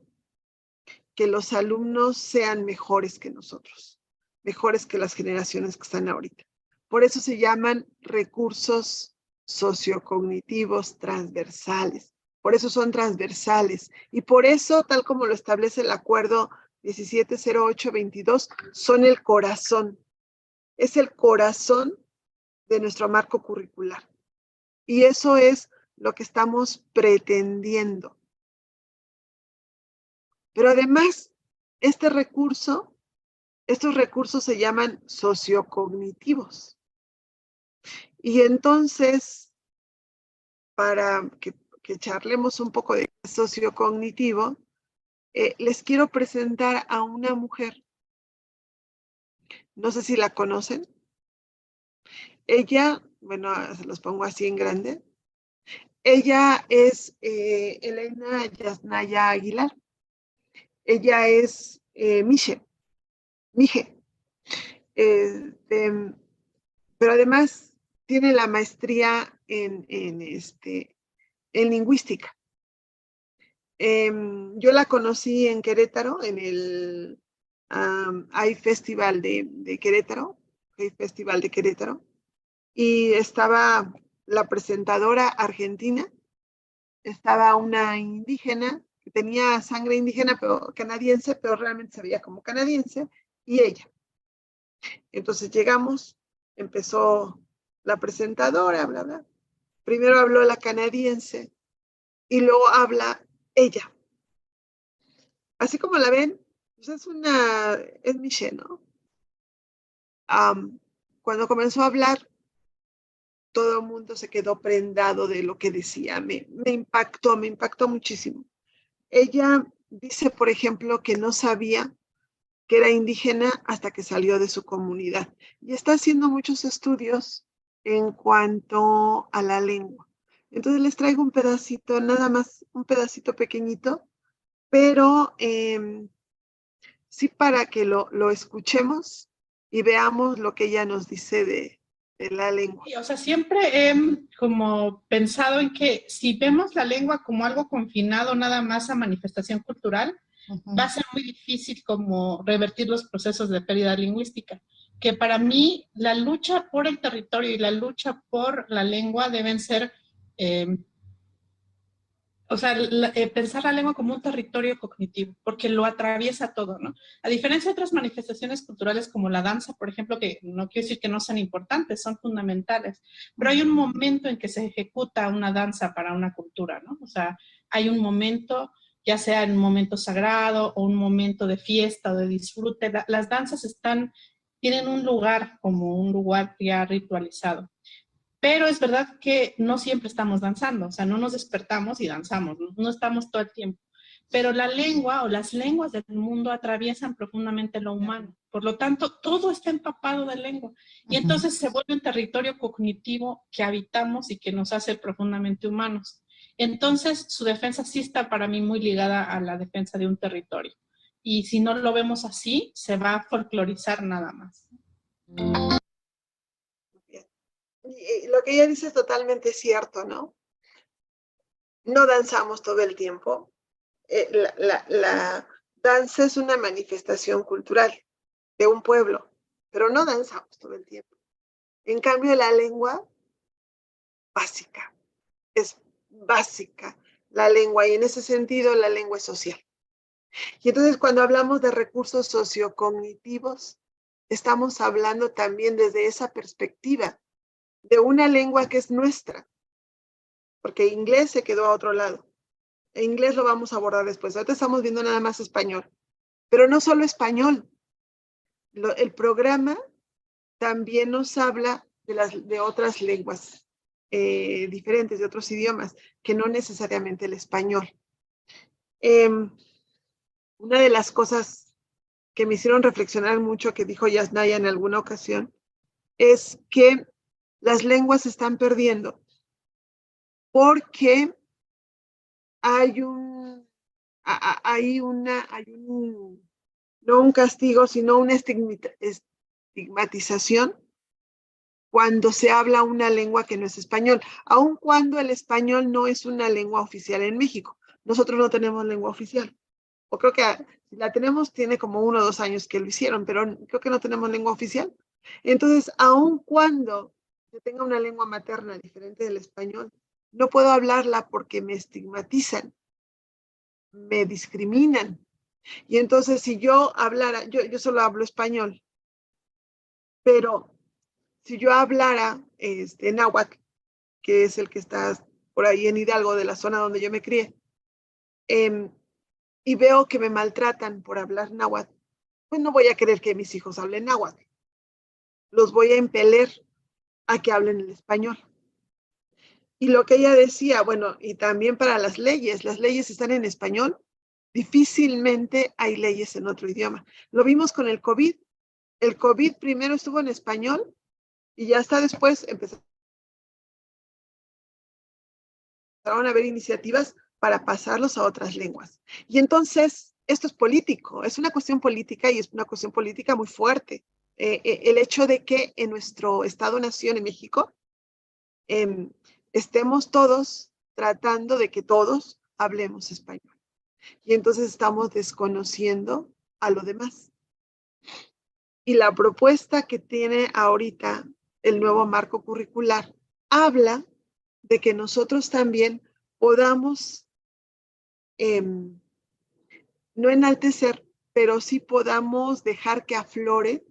que los alumnos sean mejores que nosotros, mejores que las generaciones que están ahorita. Por eso se llaman recursos sociocognitivos transversales. Por eso son transversales. Y por eso, tal como lo establece el acuerdo 170822, son el corazón. Es el corazón de nuestro marco curricular. Y eso es lo que estamos pretendiendo. Pero además, estos recursos se llaman sociocognitivos. Y entonces, para que charlemos un poco de sociocognitivo, les quiero presentar a una mujer. No sé si la conocen. Ella, bueno, se los pongo así en grande. Ella es Elena Yasnaya Aguilar. Ella es Mije. Pero además tiene la maestría en lingüística. Yo la conocí en Querétaro, en el hay Festival de Querétaro, y estaba la presentadora argentina, estaba una indígena que tenía sangre indígena, pero canadiense, pero realmente se veía como canadiense, y ella. Entonces llegamos, empezó la presentadora, bla, bla. Primero habló la canadiense y luego habla ella. Así como la ven, pues es Michelle, ¿no? Cuando comenzó a hablar, todo el mundo se quedó prendado de lo que decía. Me impactó muchísimo. Ella dice, por ejemplo, que no sabía que era indígena hasta que salió de su comunidad. Y está haciendo muchos estudios en cuanto a la lengua. Entonces les traigo un pedacito, nada más un pedacito pequeñito, pero sí para que lo escuchemos y veamos lo que ella nos dice de la lengua. O sea, siempre he como pensado en que si vemos la lengua como algo confinado nada más a manifestación cultural, va a ser muy difícil como revertir los procesos de pérdida lingüística. Que para mí la lucha por el territorio y la lucha por la lengua deben ser, pensar la lengua como un territorio cognitivo, porque lo atraviesa todo, ¿no? A diferencia de otras manifestaciones culturales como la danza, por ejemplo, que no quiero decir que no sean importantes, son fundamentales, pero hay un momento en que se ejecuta una danza para una cultura, ¿no? O sea, hay un momento, ya sea en un momento sagrado o un momento de fiesta o de disfrute. Las danzas tienen un lugar como un lugar ya ritualizado. Pero es verdad que no siempre estamos danzando, o sea, no nos despertamos y danzamos, no estamos todo el tiempo. Pero la lengua o las lenguas del mundo atraviesan profundamente lo humano. Por lo tanto, todo está empapado de lengua. Y entonces se vuelve un territorio cognitivo que habitamos y que nos hace profundamente humanos. Entonces, su defensa sí está para mí muy ligada a la defensa de un territorio. Y si no lo vemos así, se va a folclorizar nada más. Y lo que ella dice es totalmente cierto, ¿no? No danzamos todo el tiempo. La danza es una manifestación cultural de un pueblo, pero no danzamos todo el tiempo. En cambio, la lengua es básica la lengua, y en ese sentido la lengua es social. Y entonces cuando hablamos de recursos sociocognitivos, estamos hablando también desde esa perspectiva de una lengua que es nuestra, porque inglés se quedó a otro lado. En inglés lo vamos a abordar después. Ahorita estamos viendo nada más español, pero no solo español. El programa también nos habla de otras lenguas diferentes, de otros idiomas, que no necesariamente el español. Una de las cosas que me hicieron reflexionar mucho, que dijo Yasnaya en alguna ocasión, es que las lenguas se están perdiendo porque hay un no un castigo, sino una estigmatización cuando se habla una lengua que no es español, aun cuando el español no es una lengua oficial en México. Nosotros no tenemos lengua oficial. O creo que si la tenemos, tiene como 1 o 2 años que lo hicieron, pero creo que no tenemos lengua oficial. Entonces, aun cuando yo tenga una lengua materna diferente del español, no puedo hablarla porque me estigmatizan, me discriminan. Y entonces, si yo hablara, yo solo hablo español, pero si yo hablara náhuatl, que es el que está por ahí en Hidalgo, de la zona donde yo me crié, y veo que me maltratan por hablar náhuatl, pues no voy a querer que mis hijos hablen náhuatl. Los voy a impeler a que hablen el español. Y lo que ella decía, bueno, y también para las leyes están en español, difícilmente hay leyes en otro idioma. Lo vimos con el COVID. El COVID primero estuvo en español y ya hasta después empezaron a haber iniciativas para pasarlos a otras lenguas. Y entonces, esto es político, es una cuestión política, y es una cuestión política muy fuerte. El hecho de que en nuestro Estado-Nación en México estemos todos tratando de que todos hablemos español. Y entonces estamos desconociendo a lo demás. Y la propuesta que tiene ahorita el nuevo marco curricular habla de que nosotros también podamos no enaltecer, pero sí podamos dejar que aflore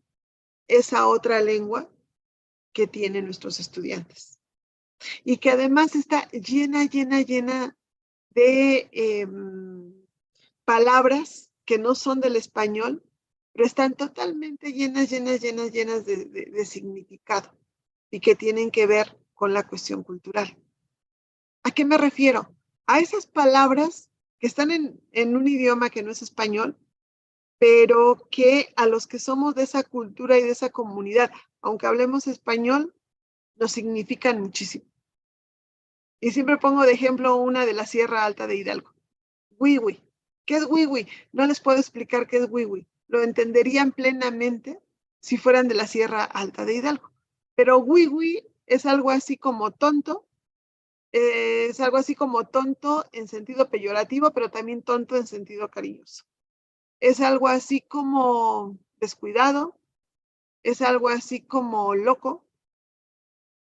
esa otra lengua que tienen nuestros estudiantes. Y que además está llena de palabras que no son del español, pero están totalmente llenas de significado y que tienen que ver con la cuestión cultural. ¿A qué me refiero? A esas palabras que están en un idioma que no es español, pero que a los que somos de esa cultura y de esa comunidad, aunque hablemos español, nos significan muchísimo. Y siempre pongo de ejemplo una de la Sierra Alta de Hidalgo. Wiwi. ¿Qué es wiwi? No les puedo explicar qué es wiwi. Lo entenderían plenamente si fueran de la Sierra Alta de Hidalgo. Pero wiwi es algo así como tonto, es algo así como tonto en sentido peyorativo, pero también tonto en sentido cariñoso. Es algo así como descuidado, es algo así como loco.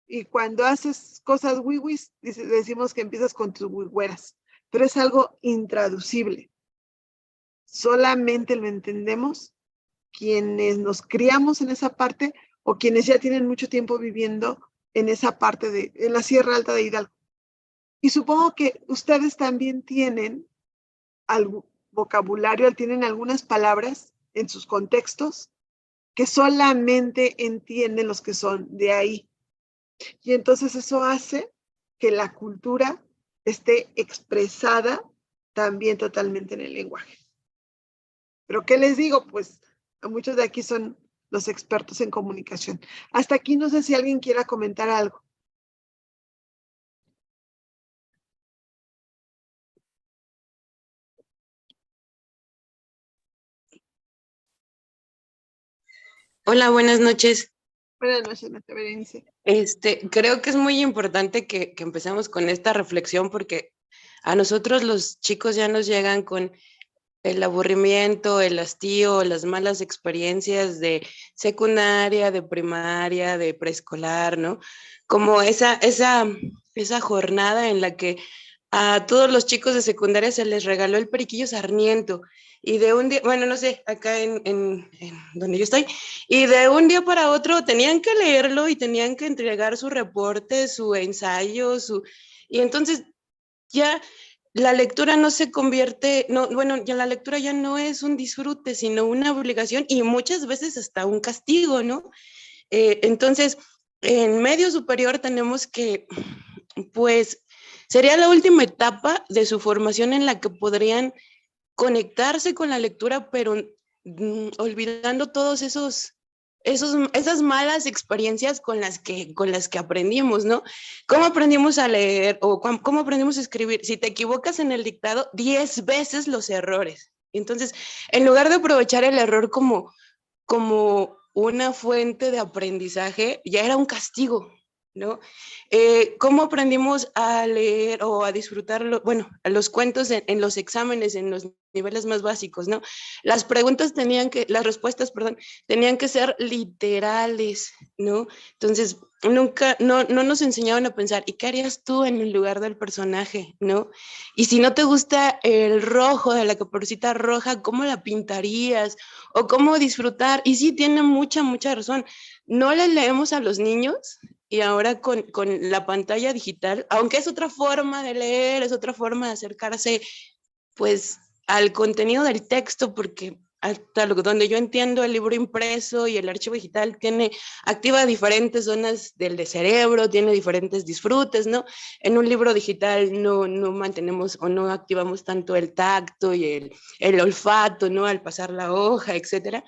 Y cuando haces cosas wiwis, decimos que empiezas con tus wihueras, pero es algo intraducible. Solamente lo entendemos quienes nos criamos en esa parte o quienes ya tienen mucho tiempo viviendo en esa parte en la Sierra Alta de Hidalgo. Y supongo que ustedes también tienen algo vocabulario, tienen algunas palabras en sus contextos que solamente entienden los que son de ahí. Y entonces eso hace que la cultura esté expresada también totalmente en el lenguaje. Pero ¿qué les digo? Pues muchos de aquí son los expertos en comunicación. Hasta aquí no sé si alguien quiera comentar algo. Hola, buenas noches. Buenas noches, maestra Berenice. Creo que es muy importante que empecemos con esta reflexión porque a nosotros los chicos ya nos llegan con el aburrimiento, el hastío, las malas experiencias de secundaria, de primaria, de preescolar, ¿no? Como esa jornada en la que a todos los chicos de secundaria se les regaló el periquillo sarniento y de un día, bueno, no sé, acá en donde yo estoy, y de un día para otro tenían que leerlo y tenían que entregar su reporte, su ensayo, y entonces ya la lectura no se convierte, no, bueno, ya la lectura ya no es un disfrute, sino una obligación y muchas veces hasta un castigo, ¿no? Entonces, en medio superior tenemos que, pues, sería la última etapa de su formación en la que podrían conectarse con la lectura, pero olvidando todos esas malas experiencias con las que aprendimos, ¿no? ¿Cómo aprendimos a leer o cómo aprendimos a escribir? Si te equivocas en el dictado, 10 veces los errores. Entonces, en lugar de aprovechar el error como una fuente de aprendizaje, ya era un castigo, ¿no? ¿Cómo aprendimos a leer o a disfrutar, los cuentos en los exámenes, en los niveles más básicos, ¿no? Las respuestas, tenían que ser literales, ¿no? Entonces, nunca, no nos enseñaban a pensar, ¿y qué harías tú en el lugar del personaje, ¿no? Y si no te gusta el rojo de la caperucita roja, ¿cómo la pintarías? O cómo disfrutar. Y sí, tiene mucha razón. No le leemos a los niños y ahora con la pantalla digital, aunque es otra forma de leer, es otra forma de acercarse, pues, al contenido del texto, porque hasta donde yo entiendo, el libro impreso y el archivo digital activa diferentes zonas del cerebro, tiene diferentes disfrutes, ¿no? En un libro digital no mantenemos o no activamos tanto el tacto y el olfato, ¿no? Al pasar la hoja, etcétera.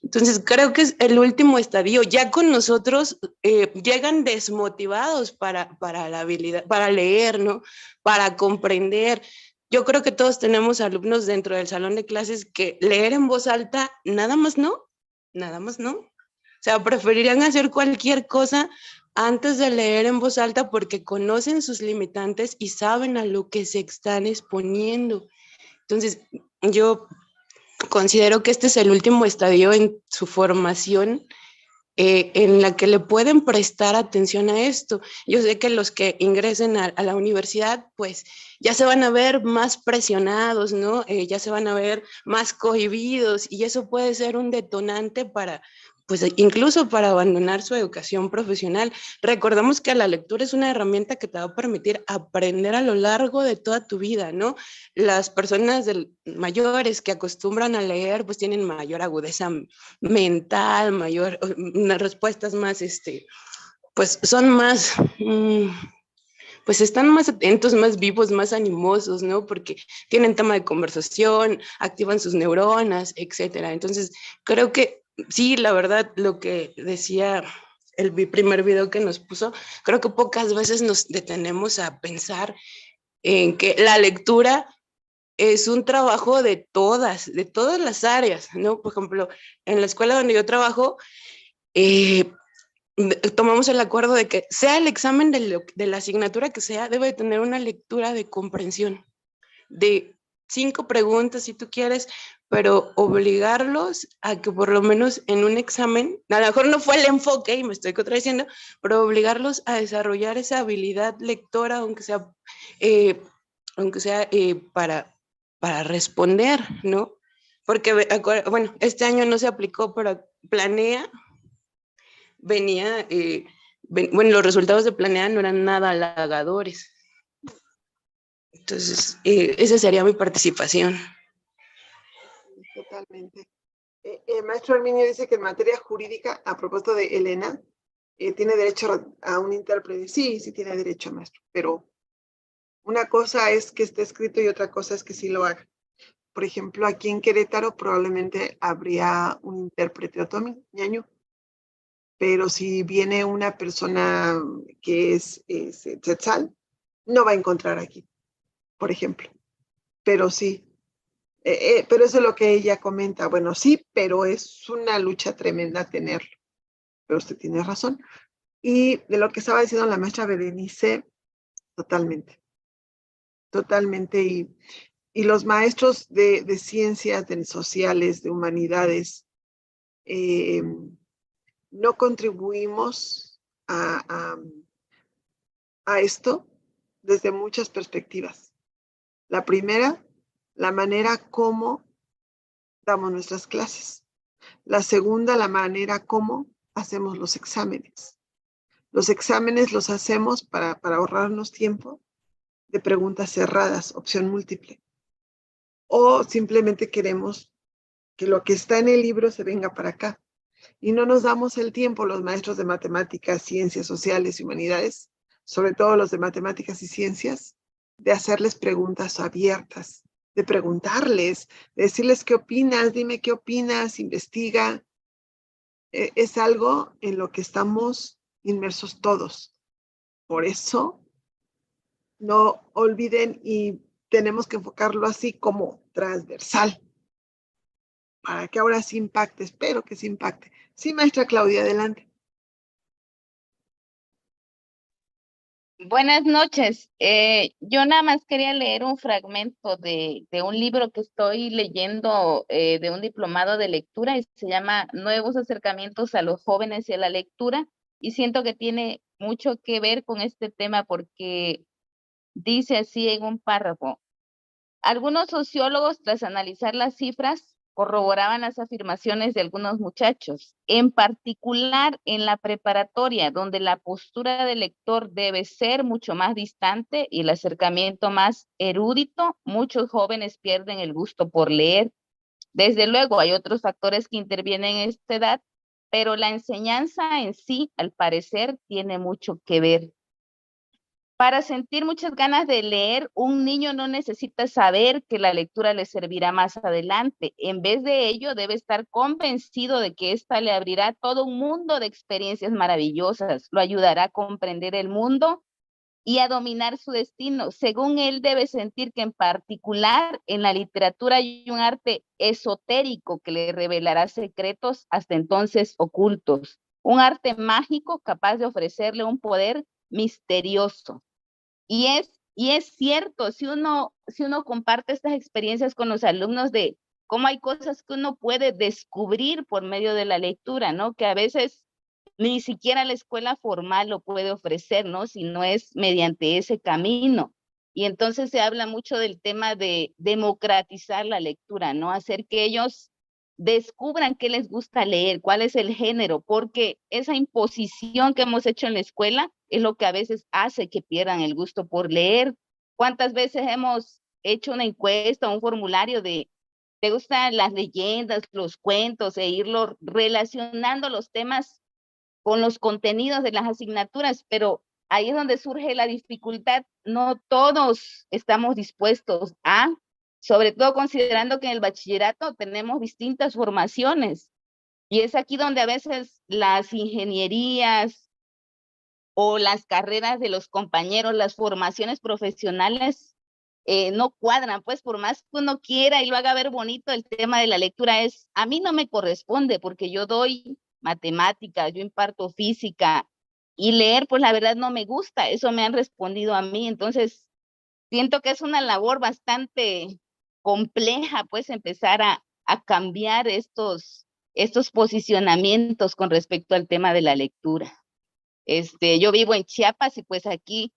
Entonces, creo que es el último estadio. Ya con nosotros llegan desmotivados para la habilidad, para leer, ¿no? Para comprender. Yo creo que todos tenemos alumnos dentro del salón de clases que leer en voz alta, nada más no. O sea, preferirían hacer cualquier cosa antes de leer en voz alta porque conocen sus limitantes y saben a lo que se están exponiendo. Entonces, yo considero que este es el último estadio en su formación en la que le pueden prestar atención a esto. Yo sé que los que ingresen a la universidad, pues ya se van a ver más presionados, ¿no? Ya se van a ver más cohibidos y eso puede ser un detonante para, pues incluso para abandonar su educación profesional. Recordamos que la lectura es una herramienta que te va a permitir aprender a lo largo de toda tu vida, ¿no? Las personas mayores que acostumbran a leer, pues tienen mayor agudeza mental, unas respuestas más, pues son más, pues están más atentos, más vivos, más animosos, ¿no? Porque tienen tema de conversación, activan sus neuronas, etcétera. Entonces, creo que sí, la verdad, lo que decía el primer video que nos puso, creo que pocas veces nos detenemos a pensar en que la lectura es un trabajo de todas las áreas, ¿no? Por ejemplo, en la escuela donde yo trabajo, tomamos el acuerdo de que sea el examen de la asignatura que sea, debe tener una lectura de comprensión, de 5 preguntas si tú quieres, pero obligarlos a que por lo menos en un examen, a lo mejor no fue el enfoque y me estoy contradiciendo, pero obligarlos a desarrollar esa habilidad lectora, aunque sea para responder, ¿no? Porque, bueno, este año no se aplicó, pero Planea venía, bueno, los resultados de Planea no eran nada halagadores. Entonces, esa sería mi participación. Totalmente. El maestro Arminio dice que en materia jurídica, a propósito de Elena, tiene derecho a un intérprete. Sí, sí tiene derecho, maestro, pero una cosa es que esté escrito y otra cosa es que sí lo haga. Por ejemplo, aquí en Querétaro probablemente habría un intérprete otomí, ñaño, pero si viene una persona que es tzetzal, no va a encontrar aquí, por ejemplo. Pero sí, pero eso es lo que ella comenta. Bueno, sí, pero es una lucha tremenda tenerlo. Pero usted tiene razón. Y de lo que estaba diciendo la maestra Berenice, totalmente. Totalmente. Y los maestros de ciencias, de sociales, de humanidades, no contribuimos a esto desde muchas perspectivas. La primera, la manera como damos nuestras clases. La segunda, la manera como hacemos los exámenes. Los exámenes los hacemos para ahorrarnos tiempo de preguntas cerradas, opción múltiple. O simplemente queremos que lo que está en el libro se venga para acá. Y no nos damos el tiempo, los maestros de matemáticas, ciencias sociales y humanidades, sobre todo los de matemáticas y ciencias, de hacerles preguntas abiertas, de preguntarles, de decirles qué opinas, dime qué opinas, investiga. Es algo en lo que estamos inmersos todos. Por eso, no olviden y tenemos que enfocarlo así como transversal, para que ahora sí impacte, espero que sí impacte. Sí, maestra Claudia, adelante. Buenas noches. Yo nada más quería leer un fragmento de un libro que estoy leyendo de un diplomado de lectura y se llama Nuevos acercamientos a los jóvenes y a la lectura y siento que tiene mucho que ver con este tema porque dice así en un párrafo. Algunos sociólogos, tras analizar las cifras, corroboraban las afirmaciones de algunos muchachos, en particular en la preparatoria, donde la postura del lector debe ser mucho más distante y el acercamiento más erudito. Muchos jóvenes pierden el gusto por leer. Desde luego, hay otros factores que intervienen en esta edad, pero la enseñanza en sí, al parecer, tiene mucho que ver. Para sentir muchas ganas de leer, un niño no necesita saber que la lectura le servirá más adelante. En vez de ello, debe estar convencido de que ésta le abrirá todo un mundo de experiencias maravillosas, lo ayudará a comprender el mundo y a dominar su destino. Según él, debe sentir que en particular en la literatura hay un arte esotérico que le revelará secretos hasta entonces ocultos. Un arte mágico capaz de ofrecerle un poder misterioso. Y es cierto, si uno comparte estas experiencias con los alumnos de cómo hay cosas que uno puede descubrir por medio de la lectura, ¿no? Que a veces ni siquiera la escuela formal lo puede ofrecer, ¿no? Si no es mediante ese camino. Y entonces se habla mucho del tema de democratizar la lectura, ¿no? Hacer que ellos descubran qué les gusta leer, cuál es el género, porque esa imposición que hemos hecho en la escuela es lo que a veces hace que pierdan el gusto por leer. ¿Cuántas veces hemos hecho una encuesta, un formulario de ¿te gustan las leyendas, los cuentos e irlo relacionando los temas con los contenidos de las asignaturas? Pero ahí es donde surge la dificultad. No todos estamos dispuestos a, sobre todo considerando que en el bachillerato tenemos distintas formaciones. Y es aquí donde a veces las ingenierías o las carreras de los compañeros, las formaciones profesionales, no cuadran, pues por más que uno quiera y lo haga ver bonito, el tema de la lectura a mí no me corresponde porque yo doy matemáticas, yo imparto física y leer, pues la verdad no me gusta, eso me han respondido a mí, entonces siento que es una labor bastante compleja, pues empezar a cambiar estos posicionamientos con respecto al tema de la lectura. Yo vivo en Chiapas y pues aquí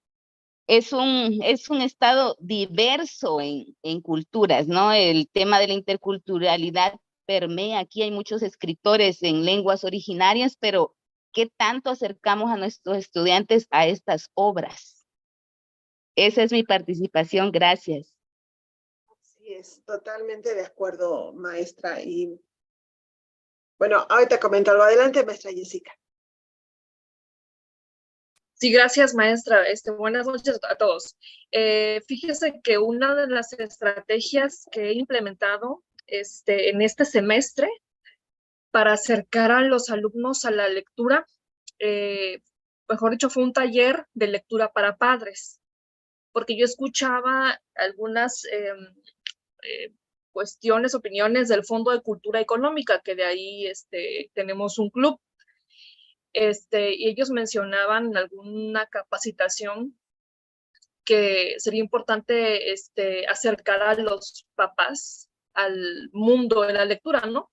es un estado diverso en culturas, ¿no? El tema de la interculturalidad permea. Aquí hay muchos escritores en lenguas originarias, pero ¿qué tanto acercamos a nuestros estudiantes a estas obras? Esa es mi participación. Gracias. Sí, es totalmente de acuerdo, maestra. Y bueno, ahorita comento algo. Adelante, maestra Jessica. Sí, gracias, maestra. Buenas noches a todos. Fíjese que una de las estrategias que he implementado en este semestre para acercar a los alumnos a la lectura, mejor dicho, fue un taller de lectura para padres, porque yo escuchaba algunas cuestiones, opiniones del Fondo de Cultura Económica, que de ahí tenemos un club. Y ellos mencionaban alguna capacitación que sería importante acercar a los papás al mundo de la lectura, ¿no?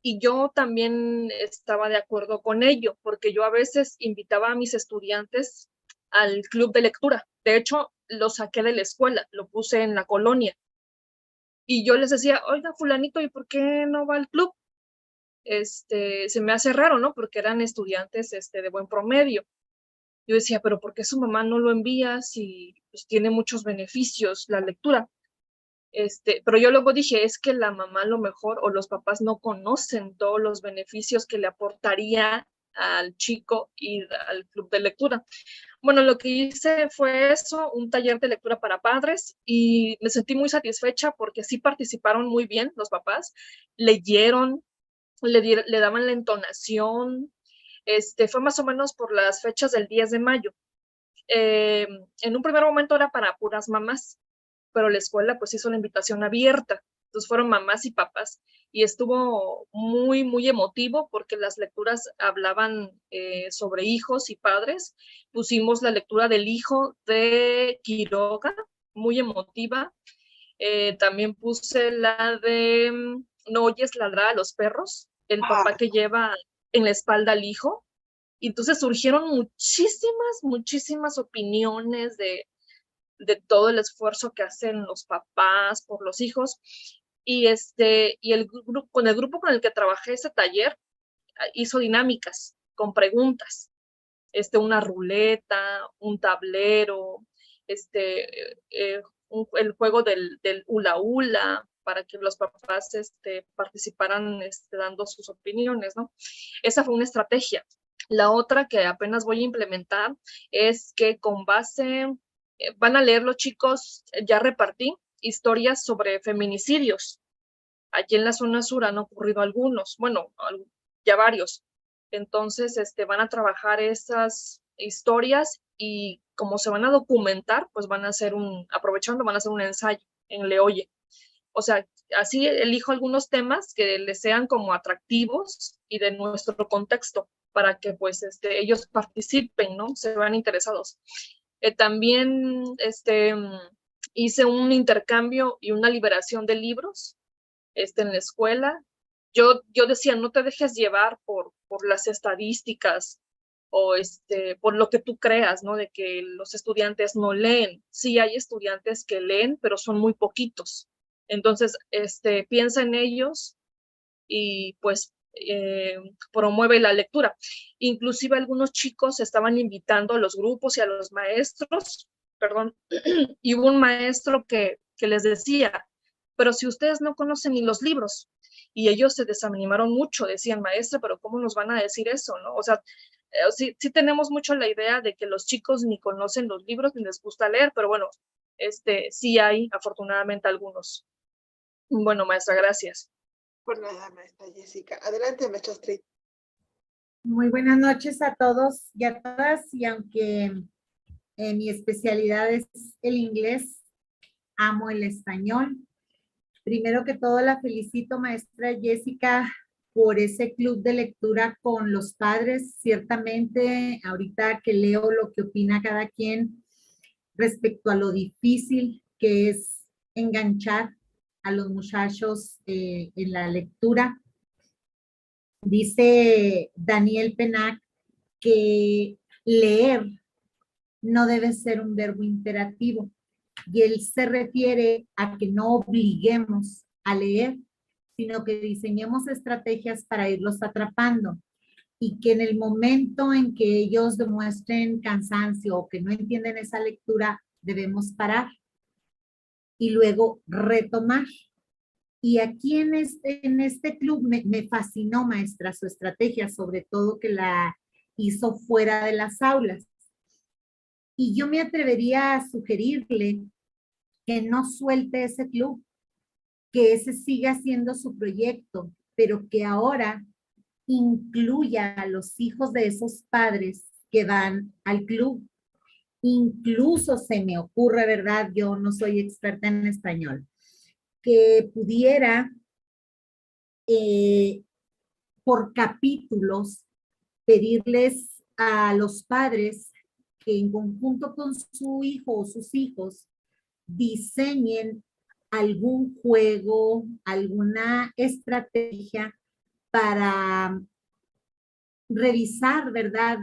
Y yo también estaba de acuerdo con ello, porque yo a veces invitaba a mis estudiantes al club de lectura. De hecho, lo saqué de la escuela, lo puse en la colonia. Y yo les decía, oiga, fulanito, ¿y por qué no va al club? Se me hace raro, ¿no? Porque eran estudiantes de buen promedio. Yo decía, pero ¿por qué su mamá no lo envía si pues, tiene muchos beneficios la lectura? Pero yo luego dije, es que la mamá a lo mejor o los papás no conocen todos los beneficios que le aportaría al chico ir al club de lectura. Bueno, lo que hice fue eso, un taller de lectura para padres y me sentí muy satisfecha porque sí participaron muy bien los papás, leyeron, le daban la entonación, fue más o menos por las fechas del 10 de mayo. En un primer momento era para puras mamás, pero la escuela pues hizo la invitación abierta, entonces fueron mamás y papás, y estuvo muy, muy emotivo porque las lecturas hablaban sobre hijos y padres. Pusimos la lectura del hijo de Quiroga, muy emotiva. También puse la de No oyes ladrar a los perros, el papá que lleva en la espalda al hijo. Y entonces surgieron muchísimas opiniones de todo el esfuerzo que hacen los papás por los hijos. Y con el grupo con el que trabajé ese taller, hizo dinámicas con preguntas, una ruleta, un tablero, el juego del hula hula, para que los papás participaran dando sus opiniones, ¿no? Esa fue una estrategia. La otra que apenas voy a implementar es que con base, van a leer los chicos, ya repartí historias sobre feminicidios. Aquí en la zona sur han ocurrido algunos, bueno, ya varios. Entonces, van a trabajar esas historias y como se van a documentar, pues van a hacer aprovechando, van a hacer un ensayo en Leoye. O sea, así elijo algunos temas que les sean como atractivos y de nuestro contexto para que pues ellos participen, ¿no? Se vean interesados. También hice un intercambio y una liberación de libros en la escuela. yo decía, no te dejes llevar por las estadísticas o por lo que tú creas, ¿no? De que los estudiantes no leen. Sí hay estudiantes que leen, pero son muy poquitos. Entonces, piensa en ellos y pues promueve la lectura. Inclusive algunos chicos estaban invitando a los grupos y a los maestros, perdón, y hubo un maestro que les decía, pero si ustedes no conocen ni los libros, y ellos se desanimaron mucho, decían, maestra, pero ¿cómo nos van a decir eso, no? O sea, sí tenemos mucho la idea de que los chicos ni conocen los libros ni les gusta leer, pero bueno, sí hay afortunadamente algunos. Bueno, maestra, gracias. Por nada, maestra Jessica. Adelante, maestra Astrid. Muy buenas noches a todos y a todas, y aunque mi especialidad es el inglés, amo el español. Primero que todo la felicito, maestra Jessica, por ese club de lectura con los padres. Ciertamente, ahorita que leo lo que opina cada quien respecto a lo difícil que es enganchar a los muchachos en la lectura. Dice Daniel Penac que leer no debe ser un verbo imperativo, y él se refiere a que no obliguemos a leer, sino que diseñemos estrategias para irlos atrapando, y que en el momento en que ellos demuestren cansancio o que no entienden esa lectura, debemos parar y luego retomar. Y aquí en este club me fascinó, maestra, su estrategia, sobre todo que la hizo fuera de las aulas. Y yo me atrevería a sugerirle que no suelte ese club, que ese siga siendo su proyecto, pero que ahora incluya a los hijos de esos padres que van al club. Incluso se me ocurre, ¿verdad? Yo no soy experta en español, que pudiera por capítulos pedirles a los padres que en conjunto con su hijo o sus hijos diseñen algún juego, alguna estrategia para revisar, ¿verdad?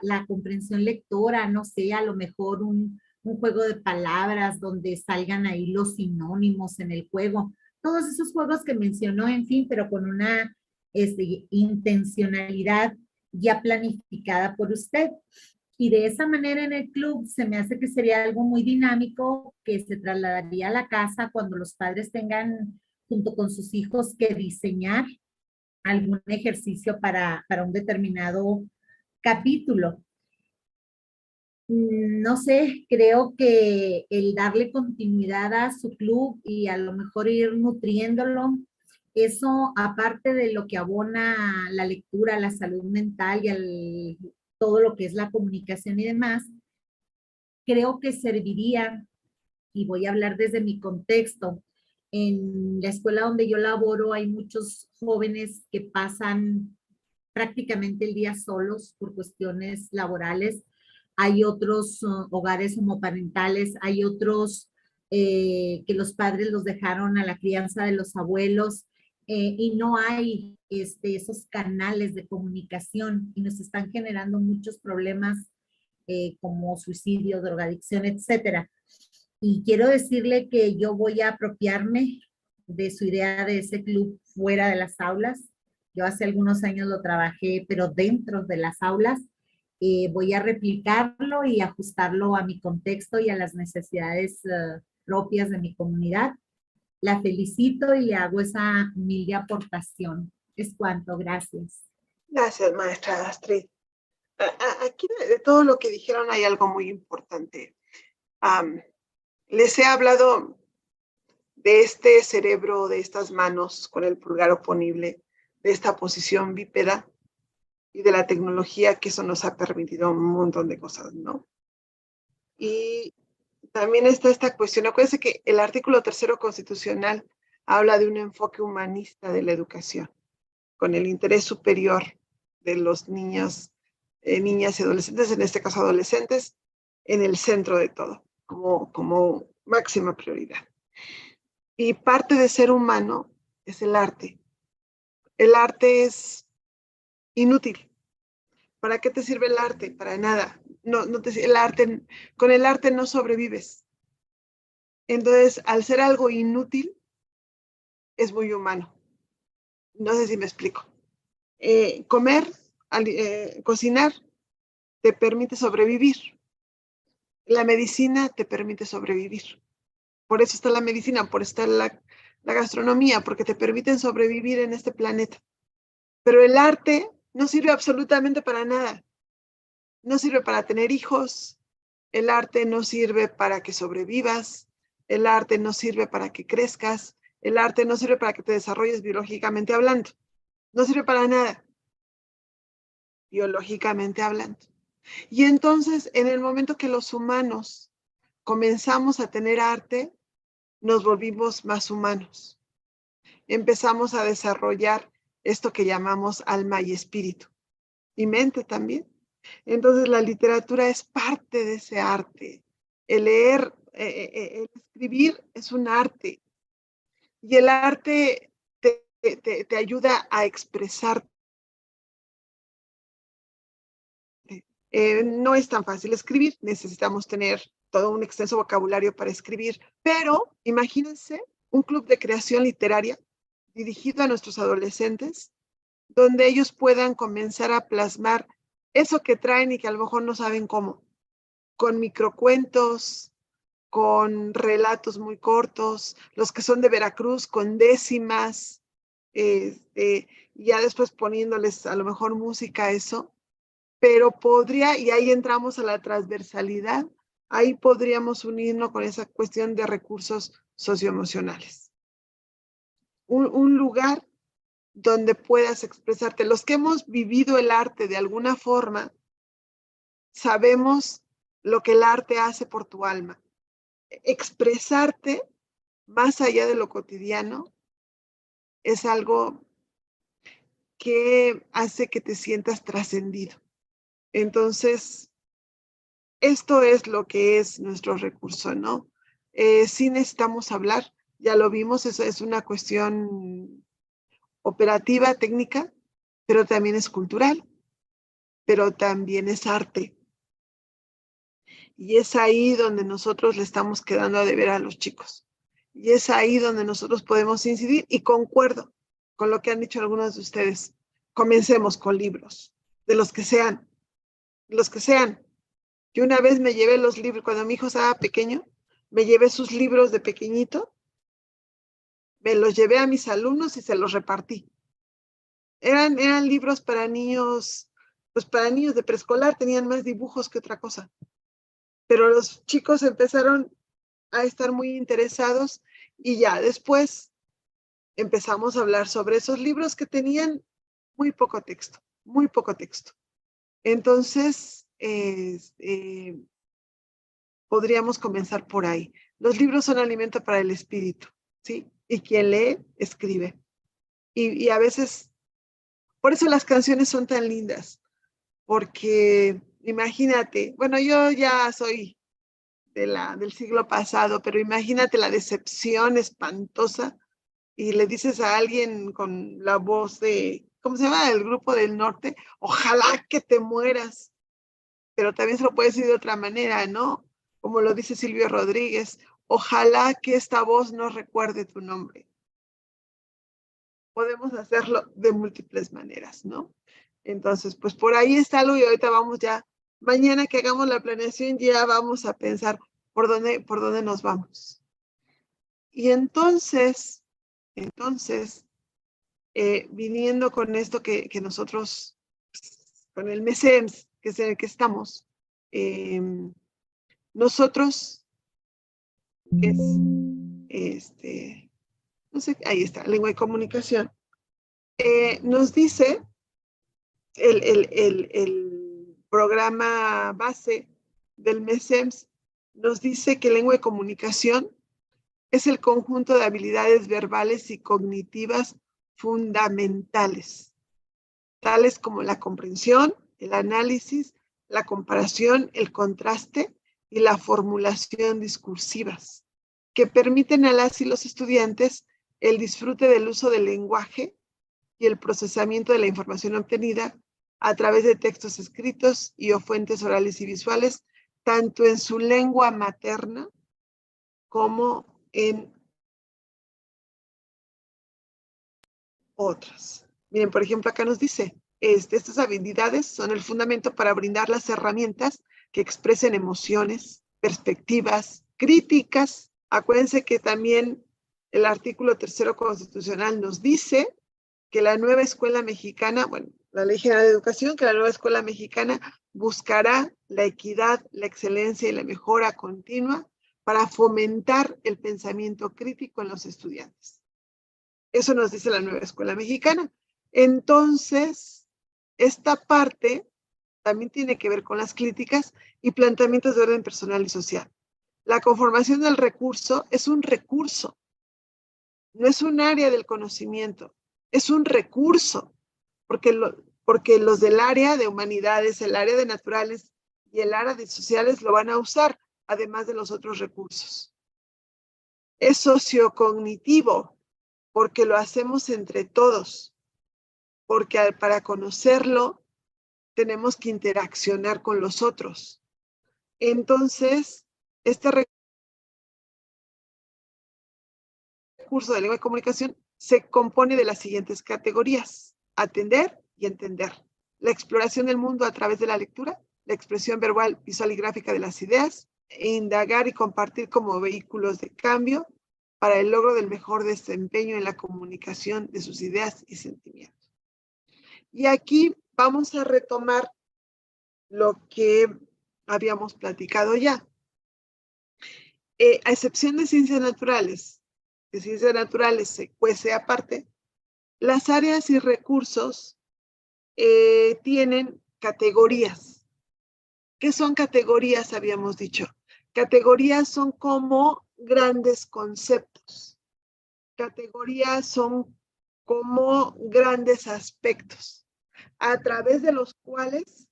La comprensión lectora, no sé, a lo mejor un juego de palabras donde salgan ahí los sinónimos en el juego. Todos esos juegos que mencionó, en fin, pero con una intencionalidad ya planificada por usted. Y de esa manera en el club se me hace que sería algo muy dinámico que se trasladaría a la casa cuando los padres tengan junto con sus hijos que diseñar algún ejercicio para un determinado capítulo. No sé, creo que el darle continuidad a su club y a lo mejor ir nutriéndolo, eso aparte de lo que abona la lectura, la salud mental y todo lo que es la comunicación y demás, creo que serviría, y voy a hablar desde mi contexto, en la escuela donde yo laboro hay muchos jóvenes que pasan prácticamente el día solos por cuestiones laborales. Hay otros hogares homoparentales, hay otros que los padres los dejaron a la crianza de los abuelos y no hay esos canales de comunicación y nos están generando muchos problemas como suicidio, drogadicción, etcétera. Y quiero decirle que yo voy a apropiarme de su idea de ese club fuera de las aulas. Yo hace algunos años lo trabajé, pero dentro de las aulas. Voy a replicarlo y ajustarlo a mi contexto y a las necesidades propias de mi comunidad. La felicito y le hago esa humilde aportación. Es cuanto, gracias. Gracias, maestra Astrid. Aquí de todo lo que dijeron hay algo muy importante. Les he hablado de este cerebro, de estas manos con el pulgar oponible, de esta posición bípeda y de la tecnología, que eso nos ha permitido un montón de cosas, ¿no? Y también está esta cuestión. Acuérdense que el artículo 3º constitucional habla de un enfoque humanista de la educación, con el interés superior de los niños, niñas y adolescentes, en este caso adolescentes, en el centro de todo, como máxima prioridad. Y parte de ser humano es el arte. El arte es inútil. ¿Para qué te sirve el arte? Para nada. Con el arte no sobrevives. Entonces, al ser algo inútil, es muy humano. No sé si me explico. Cocinar te permite sobrevivir. La medicina te permite sobrevivir. Por eso está la medicina, por eso está la gastronomía, porque te permiten sobrevivir en este planeta. Pero el arte no sirve absolutamente para nada. No sirve para tener hijos. El arte no sirve para que sobrevivas. El arte no sirve para que crezcas. El arte no sirve para que te desarrolles biológicamente hablando. No sirve para nada, biológicamente hablando. Y entonces, en el momento que los humanos comenzamos a tener arte, nos volvimos más humanos. Empezamos a desarrollar esto que llamamos alma y espíritu. Y mente también. Entonces, la literatura es parte de ese arte. El leer, el escribir es un arte. Y el arte te ayuda a expresar. No es tan fácil escribir, necesitamos tener todo un extenso vocabulario para escribir, pero imagínense un club de creación literaria dirigido a nuestros adolescentes, donde ellos puedan comenzar a plasmar eso que traen y que a lo mejor no saben cómo, con microcuentos, con relatos muy cortos, los que son de Veracruz, con décimas, ya después poniéndoles a lo mejor música a eso. Pero podría, y ahí entramos a la transversalidad, ahí podríamos unirnos con esa cuestión de recursos socioemocionales. Un lugar donde puedas expresarte. Los que hemos vivido el arte de alguna forma, sabemos lo que el arte hace por tu alma. Expresarte más allá de lo cotidiano es algo que hace que te sientas trascendido. Entonces, esto es lo que es nuestro recurso, ¿no? Sí necesitamos hablar, ya lo vimos, eso es una cuestión operativa, técnica, pero también es cultural, pero también es arte. Y es ahí donde nosotros le estamos quedando a deber a los chicos. Y es ahí donde nosotros podemos incidir, y concuerdo con lo que han dicho algunos de ustedes. Comencemos con libros, de los que sean, los que sean. Yo una vez me llevé los libros, cuando mi hijo estaba pequeño, me llevé sus libros de pequeñito, me los llevé a mis alumnos y se los repartí. Eran libros para niños, pues para niños de preescolar, tenían más dibujos que otra cosa. Pero los chicos empezaron a estar muy interesados y ya después empezamos a hablar sobre esos libros que tenían muy poco texto, muy poco texto. Entonces, podríamos comenzar por ahí. Los libros son alimento para el espíritu, ¿sí? Y quien lee, escribe. Y a veces, por eso las canciones son tan lindas, porque imagínate, bueno, yo ya soy del siglo pasado, pero imagínate la decepción espantosa y le dices a alguien con la voz de, ¿cómo se llama? El Grupo del Norte, ojalá que te mueras. Pero también se lo puedes decir de otra manera, ¿no? Como lo dice Silvio Rodríguez, ojalá que esta voz no recuerde tu nombre. Podemos hacerlo de múltiples maneras, ¿no? Entonces, pues por ahí está algo y ahorita vamos ya, mañana que hagamos la planeación ya vamos a pensar por dónde nos vamos. Y entonces, viniendo con esto que nosotros, con el MESEMS, que es en el que estamos, nosotros, que es, no sé, ahí está, lengua y comunicación, nos dice el programa base del MESEMS, nos dice que lengua y comunicación es el conjunto de habilidades verbales y cognitivas fundamentales, tales como la comprensión, el análisis, la comparación, el contraste y la formulación discursivas, que permiten a las y los estudiantes el disfrute del uso del lenguaje y el procesamiento de la información obtenida a través de textos escritos y o fuentes orales y visuales, tanto en su lengua materna como en otras. Miren, por ejemplo, acá nos dice, estas habilidades son el fundamento para brindar las herramientas que expresen emociones, perspectivas, críticas. Acuérdense que también el artículo 3º constitucional nos dice que la nueva escuela mexicana, bueno, la Ley General de Educación, que la nueva escuela mexicana buscará la equidad, la excelencia y la mejora continua para fomentar el pensamiento crítico en los estudiantes. Eso nos dice la nueva escuela mexicana. Entonces, esta parte también tiene que ver con las críticas y planteamientos de orden personal y social. La conformación del recurso es un recurso, no es un área del conocimiento, es un recurso, porque los del área de humanidades, el área de naturales y el área de sociales lo van a usar, además de los otros recursos. Es sociocognitivo, porque lo hacemos entre todos, porque para conocerlo tenemos que interaccionar con los otros. Entonces, este recurso de lengua y comunicación se compone de las siguientes categorías: atender y entender, la exploración del mundo a través de la lectura, la expresión verbal, visual y gráfica de las ideas, e indagar y compartir como vehículos de cambio para el logro del mejor desempeño en la comunicación de sus ideas y sentimientos. Y aquí vamos a retomar lo que habíamos platicado ya. A excepción de ciencias naturales, que ciencias naturales se cuece aparte, las áreas y recursos tienen categorías. ¿Qué son categorías? Habíamos dicho. Categorías son como grandes conceptos. Categorías son como grandes aspectos, a través de los cuales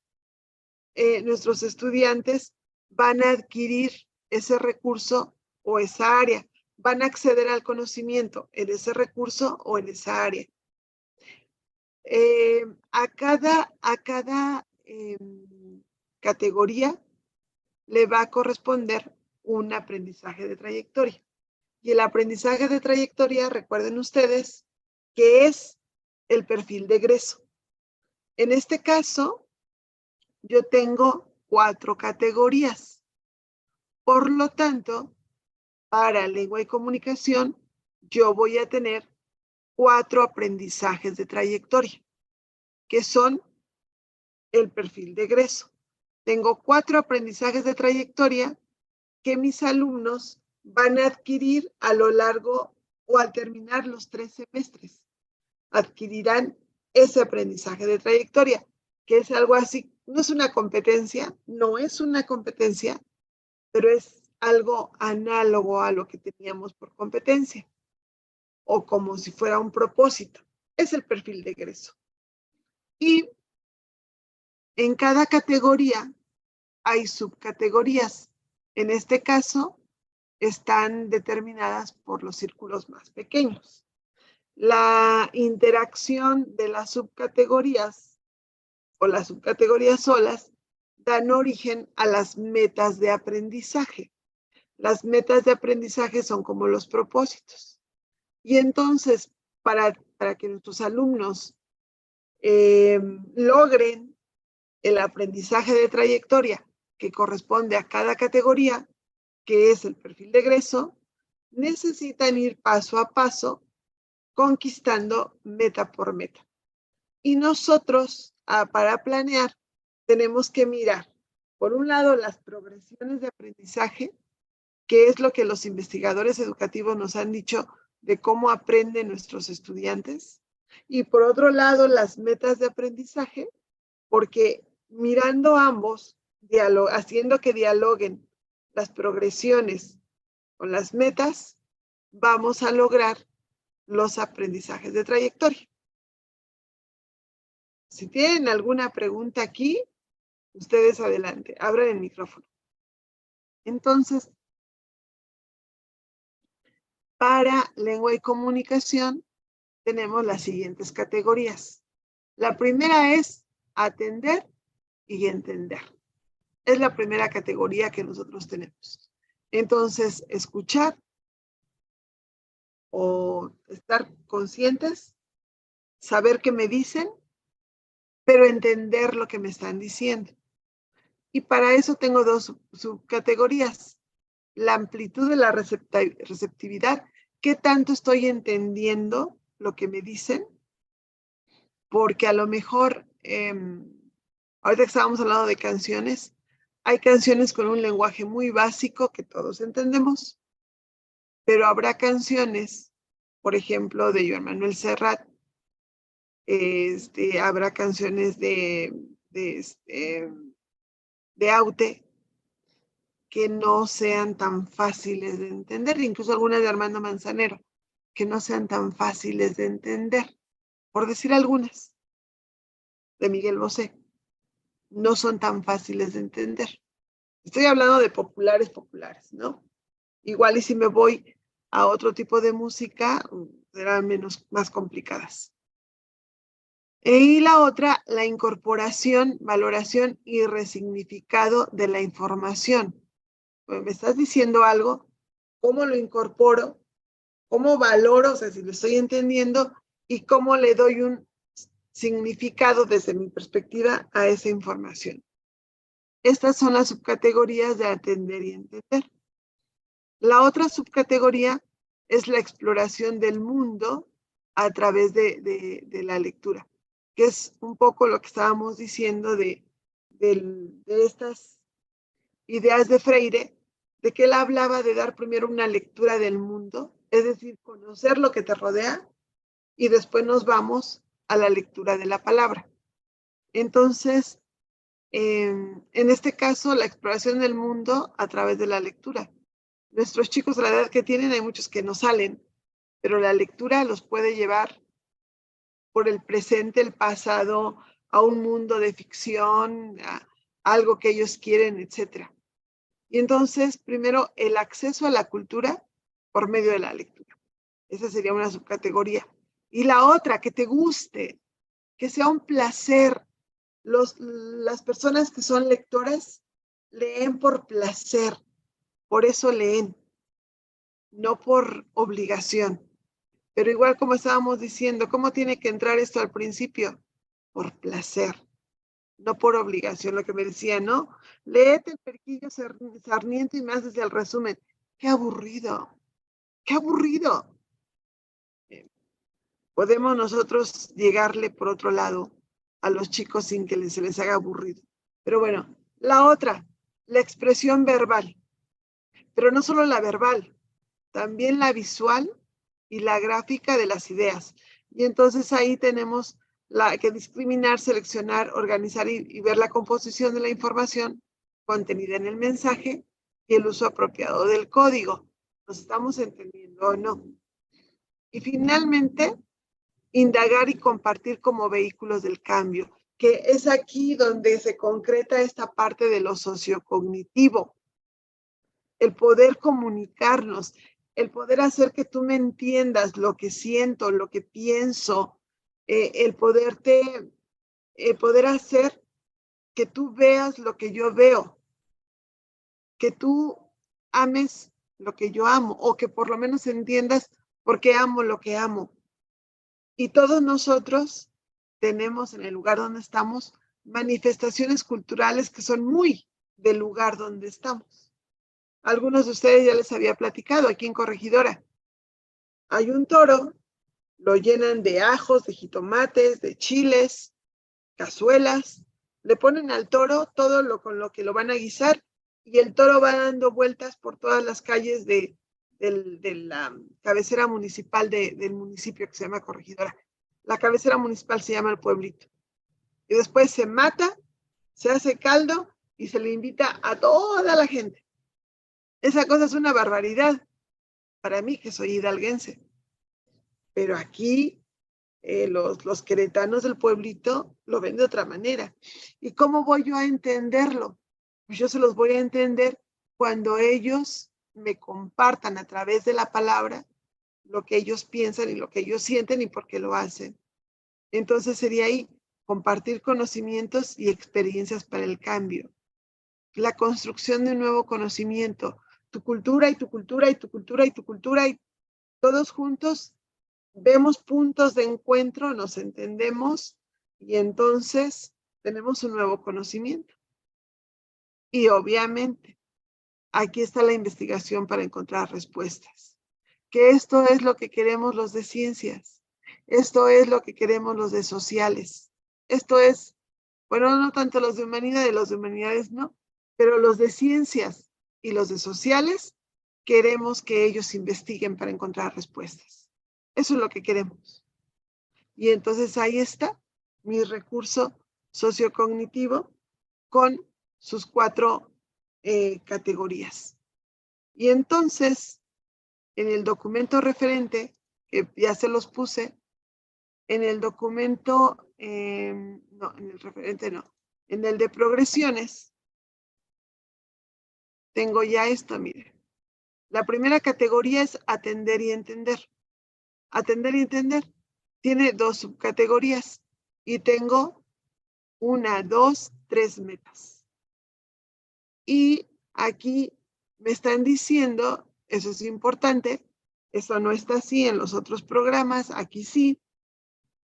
nuestros estudiantes van a adquirir ese recurso o esa área, van a acceder al conocimiento en ese recurso o en esa área. A cada categoría le va a corresponder un aprendizaje de trayectoria. Y el aprendizaje de trayectoria, recuerden ustedes, que es el perfil de egreso. En este caso, yo tengo 4 categorías. Por lo tanto, para lengua y comunicación, yo voy a tener 4 aprendizajes de trayectoria, que son el perfil de egreso. Tengo 4 aprendizajes de trayectoria que mis alumnos van a adquirir a lo largo o al terminar los 3 semestres. Adquirirán ese aprendizaje de trayectoria, que es algo así, no es una competencia, pero es algo análogo a lo que teníamos por competencia, o como si fuera un propósito. Es el perfil de egreso. Y en cada categoría hay subcategorías. En este caso, están determinadas por los círculos más pequeños. La interacción de las subcategorías o las subcategorías solas dan origen a las metas de aprendizaje. Las metas de aprendizaje son como los propósitos. Y entonces, para que nuestros alumnos logren el aprendizaje de trayectoria que corresponde a cada categoría, que es el perfil de egreso, necesitan ir paso a paso conquistando meta por meta. Y nosotros, para planear, tenemos que mirar, por un lado, las progresiones de aprendizaje, que es lo que los investigadores educativos nos han dicho de cómo aprenden nuestros estudiantes, y por otro lado, las metas de aprendizaje, porque mirando ambos, haciendo que dialoguen las progresiones con las metas, vamos a lograr los aprendizajes de trayectoria. Si tienen alguna pregunta aquí, ustedes adelante, abran el micrófono. Entonces, para lengua y comunicación, tenemos las siguientes categorías. La primera es atender y entender. Es la primera categoría que nosotros tenemos. Entonces, escuchar o estar conscientes, saber qué me dicen, pero entender lo que me están diciendo. Y para eso tengo dos subcategorías. La amplitud de la receptividad, qué tanto estoy entendiendo lo que me dicen, porque a lo mejor, ahorita que estábamos hablando de canciones, hay canciones con un lenguaje muy básico que todos entendemos, pero habrá canciones, por ejemplo, de Joan Manuel Serrat, habrá canciones de Aute, que no sean tan fáciles de entender, incluso algunas de Armando Manzanero, que no sean tan fáciles de entender, por decir algunas, de Miguel Bosé, no son tan fáciles de entender. Estoy hablando de populares, ¿no? Igual y si me voy a otro tipo de música, serán más complicadas. Y la otra, la incorporación, valoración y resignificado de la información. Me estás diciendo algo, ¿cómo lo incorporo? ¿Cómo valoro? O sea, si lo estoy entendiendo, y cómo le doy un significado desde mi perspectiva a esa información. Estas son las subcategorías de atender y entender. La otra subcategoría es la exploración del mundo a través de la lectura, que es un poco lo que estábamos diciendo de estas ideas de Freire, de que él hablaba de dar primero una lectura del mundo, es decir, conocer lo que te rodea, y después nos vamos a la lectura de la palabra. Entonces, en este caso, la exploración del mundo a través de la lectura. Nuestros chicos, a la edad que tienen, hay muchos que no salen, pero la lectura los puede llevar por el presente, el pasado, a un mundo de ficción, a algo que ellos quieren, etc. Y entonces, primero, el acceso a la cultura por medio de la lectura. Esa sería una subcategoría. Y la otra, que te guste, que sea un placer. Las personas que son lectoras leen por placer, por eso leen, no por obligación. Pero igual como estábamos diciendo, ¿cómo tiene que entrar esto al principio? Por placer, no por obligación. Lo que me decía, ¿no? Léete el Periquillo Sarmiento y me haces el resumen. ¡Qué aburrido! ¡Qué aburrido! Podemos nosotros llegarle por otro lado a los chicos sin que se les haga aburrido. Pero bueno, la otra, la expresión verbal. Pero no solo la verbal, también la visual y la gráfica de las ideas. Y entonces ahí tenemos que discriminar, seleccionar, organizar y ver la composición de la información contenida en el mensaje y el uso apropiado del código. ¿Nos estamos entendiendo o no? Y finalmente, indagar y compartir como vehículos del cambio, que es aquí donde se concreta esta parte de lo sociocognitivo. El poder comunicarnos, el poder hacer que tú me entiendas lo que siento, lo que pienso, el poder hacer que tú veas lo que yo veo, que tú ames lo que yo amo, o que por lo menos entiendas por qué amo lo que amo. Y todos nosotros tenemos en el lugar donde estamos manifestaciones culturales que son muy del lugar donde estamos. Algunos de ustedes ya les había platicado aquí en Corregidora. Hay un toro, lo llenan de ajos, de jitomates, de chiles, cazuelas. Le ponen al toro todo con lo que lo van a guisar y el toro va dando vueltas por todas las calles de la cabecera municipal del municipio que se llama Corregidora. La cabecera municipal se llama El Pueblito. Y después se mata, se hace caldo y se le invita a toda la gente. Esa cosa es una barbaridad para mí, que soy hidalguense. Pero aquí los queretanos del Pueblito lo ven de otra manera. ¿Y cómo voy yo a entenderlo? Pues yo se los voy a entender cuando ellos me compartan a través de la palabra lo que ellos piensan y lo que ellos sienten y por qué lo hacen. Entonces sería ahí compartir conocimientos y experiencias para el cambio. La construcción de un nuevo conocimiento, tu cultura y tu cultura y tu cultura y tu cultura, y todos juntos vemos puntos de encuentro, nos entendemos y entonces tenemos un nuevo conocimiento. Y obviamente, aquí está la investigación para encontrar respuestas. Que esto es lo que queremos los de ciencias. Esto es lo que queremos los de sociales. Esto es, bueno, no tanto los de humanidades no, pero los de ciencias y los de sociales queremos que ellos investiguen para encontrar respuestas. Eso es lo que queremos. Y entonces ahí está mi recurso sociocognitivo con sus 4 categorías. Y entonces, en el documento referente, que ya se los puse, en el documento, no, en el referente no, en el de progresiones, tengo ya esto, miren. La primera categoría es atender y entender. Atender y entender tiene 2 subcategorías y tengo 1, 2, 3 metas. Y aquí me están diciendo, eso es importante, eso no está así en los otros programas, aquí sí,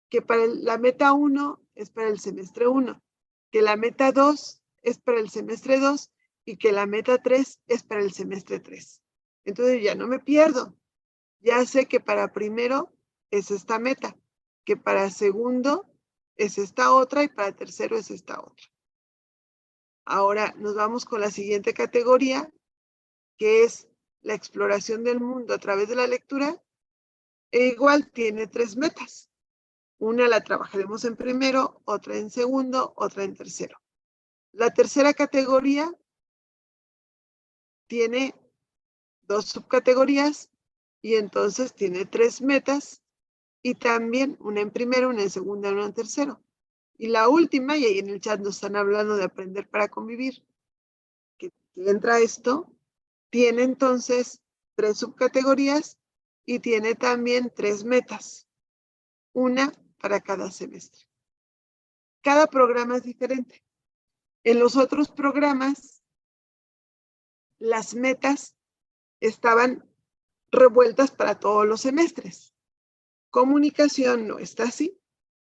que para la meta 1 es para el semestre 1, que la meta 2 es para el semestre 2 y que la meta 3 es para el semestre 3. Entonces ya no me pierdo. Ya sé que para primero es esta meta, que para segundo es esta otra y para tercero es esta otra. Ahora nos vamos con la siguiente categoría, que es la exploración del mundo a través de la lectura. E igual tiene 3 metas. Una la trabajaremos en primero, otra en segundo, otra en tercero. La tercera categoría tiene 2 subcategorías y entonces tiene 3 metas y también una en primero, una en segunda, una en tercero. Y la última, y ahí en el chat nos están hablando de aprender para convivir, que entra esto, tiene entonces 3 subcategorías y tiene también 3 metas, una para cada semestre. Cada programa es diferente. En los otros programas, las metas estaban revueltas para todos los semestres. Comunicación no está así.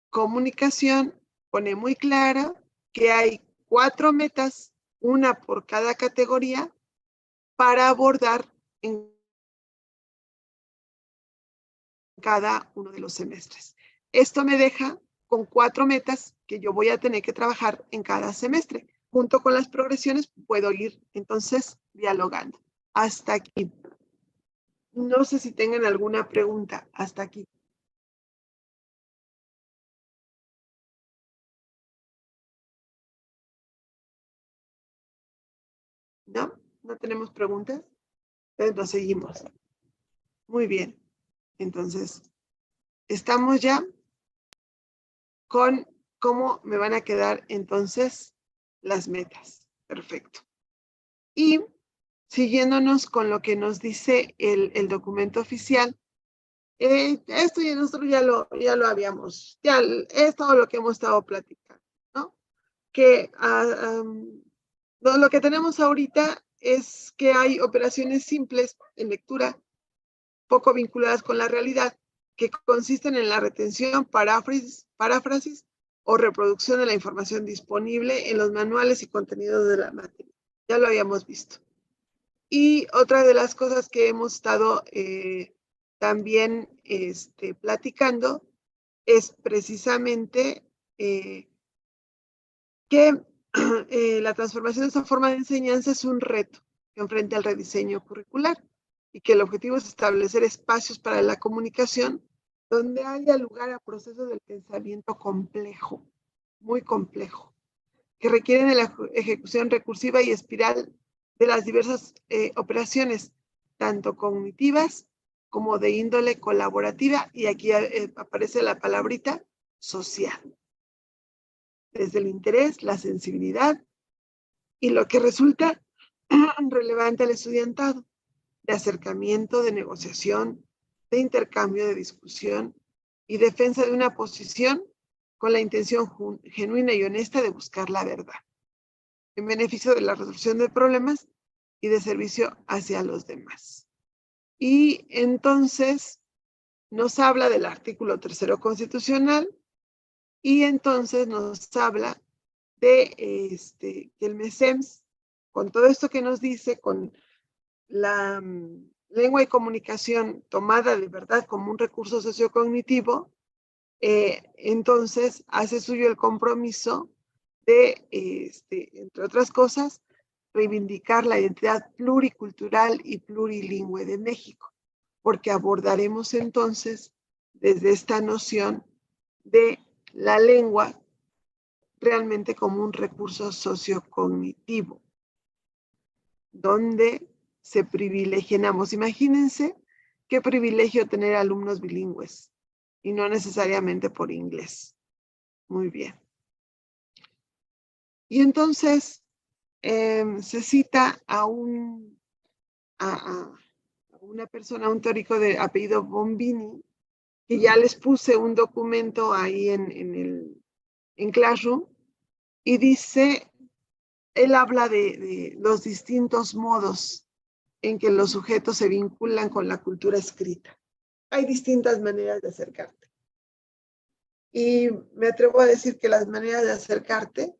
Comunicación pone muy clara que hay 4 metas, una por cada categoría, para abordar en cada uno de los semestres. Esto me deja con 4 metas que yo voy a tener que trabajar en cada semestre. Junto con las progresiones puedo ir entonces dialogando. Hasta aquí. No sé si tengan alguna pregunta hasta aquí. ¿No? ¿No tenemos preguntas? Entonces nos seguimos. Muy bien. Entonces, estamos ya con cómo me van a quedar entonces las metas. Perfecto. Y siguiéndonos con lo que nos dice el documento oficial, esto ya nosotros ya lo habíamos, ya es todo lo que hemos estado platicando, ¿no? Que lo que tenemos ahorita es que hay operaciones simples en lectura, poco vinculadas con la realidad, que consisten en la retención, paráfrasis o reproducción de la información disponible en los manuales y contenidos de la materia. Ya lo habíamos visto. Y otra de las cosas que hemos estado también platicando es precisamente que la transformación de esta forma de enseñanza es un reto que enfrenta el rediseño curricular y que el objetivo es establecer espacios para la comunicación donde haya lugar a procesos del pensamiento complejo, muy complejo, que requieren de la ejecución recursiva y espiral de las diversas operaciones, tanto cognitivas como de índole colaborativa, y aquí aparece la palabrita social. Desde el interés, la sensibilidad y lo que resulta relevante al estudiantado, de acercamiento, de negociación, de intercambio, de discusión y defensa de una posición con la intención genuina y honesta de buscar la verdad, en beneficio de la resolución de problemas y de servicio hacia los demás. Y entonces nos habla del artículo 3º constitucional y entonces nos habla de que el MESEMS, con todo esto que nos dice, con la lengua y comunicación tomada de verdad como un recurso sociocognitivo, entonces hace suyo el compromiso de, entre otras cosas, reivindicar la identidad pluricultural y plurilingüe de México, porque abordaremos entonces desde esta noción de la lengua realmente como un recurso sociocognitivo, donde se privilegian ambos. Imagínense qué privilegio tener alumnos bilingües y no necesariamente por inglés. Muy bien. Y entonces se cita a una persona, un teórico de apellido Bombini, que ya les puse un documento ahí en Classroom, y dice, él habla de los distintos modos en que los sujetos se vinculan con la cultura escrita. Hay distintas maneras de acercarte. Y me atrevo a decir que las maneras de acercarte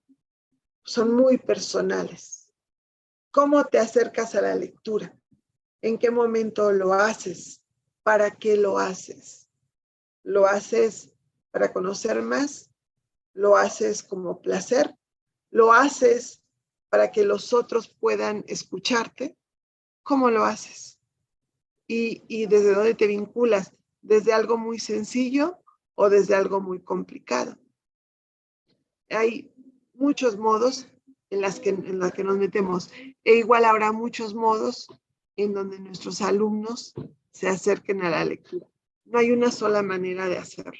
son muy personales. ¿Cómo te acercas a la lectura? ¿En qué momento lo haces? ¿Para qué lo haces? ¿Lo haces para conocer más? ¿Lo haces como placer? ¿Lo haces para que los otros puedan escucharte? ¿Cómo lo haces? ¿Y desde dónde te vinculas? ¿Desde algo muy sencillo o desde algo muy complicado? Hay muchos modos en los que nos metemos. E igual habrá muchos modos en donde nuestros alumnos se acerquen a la lectura. No hay una sola manera de hacerlo.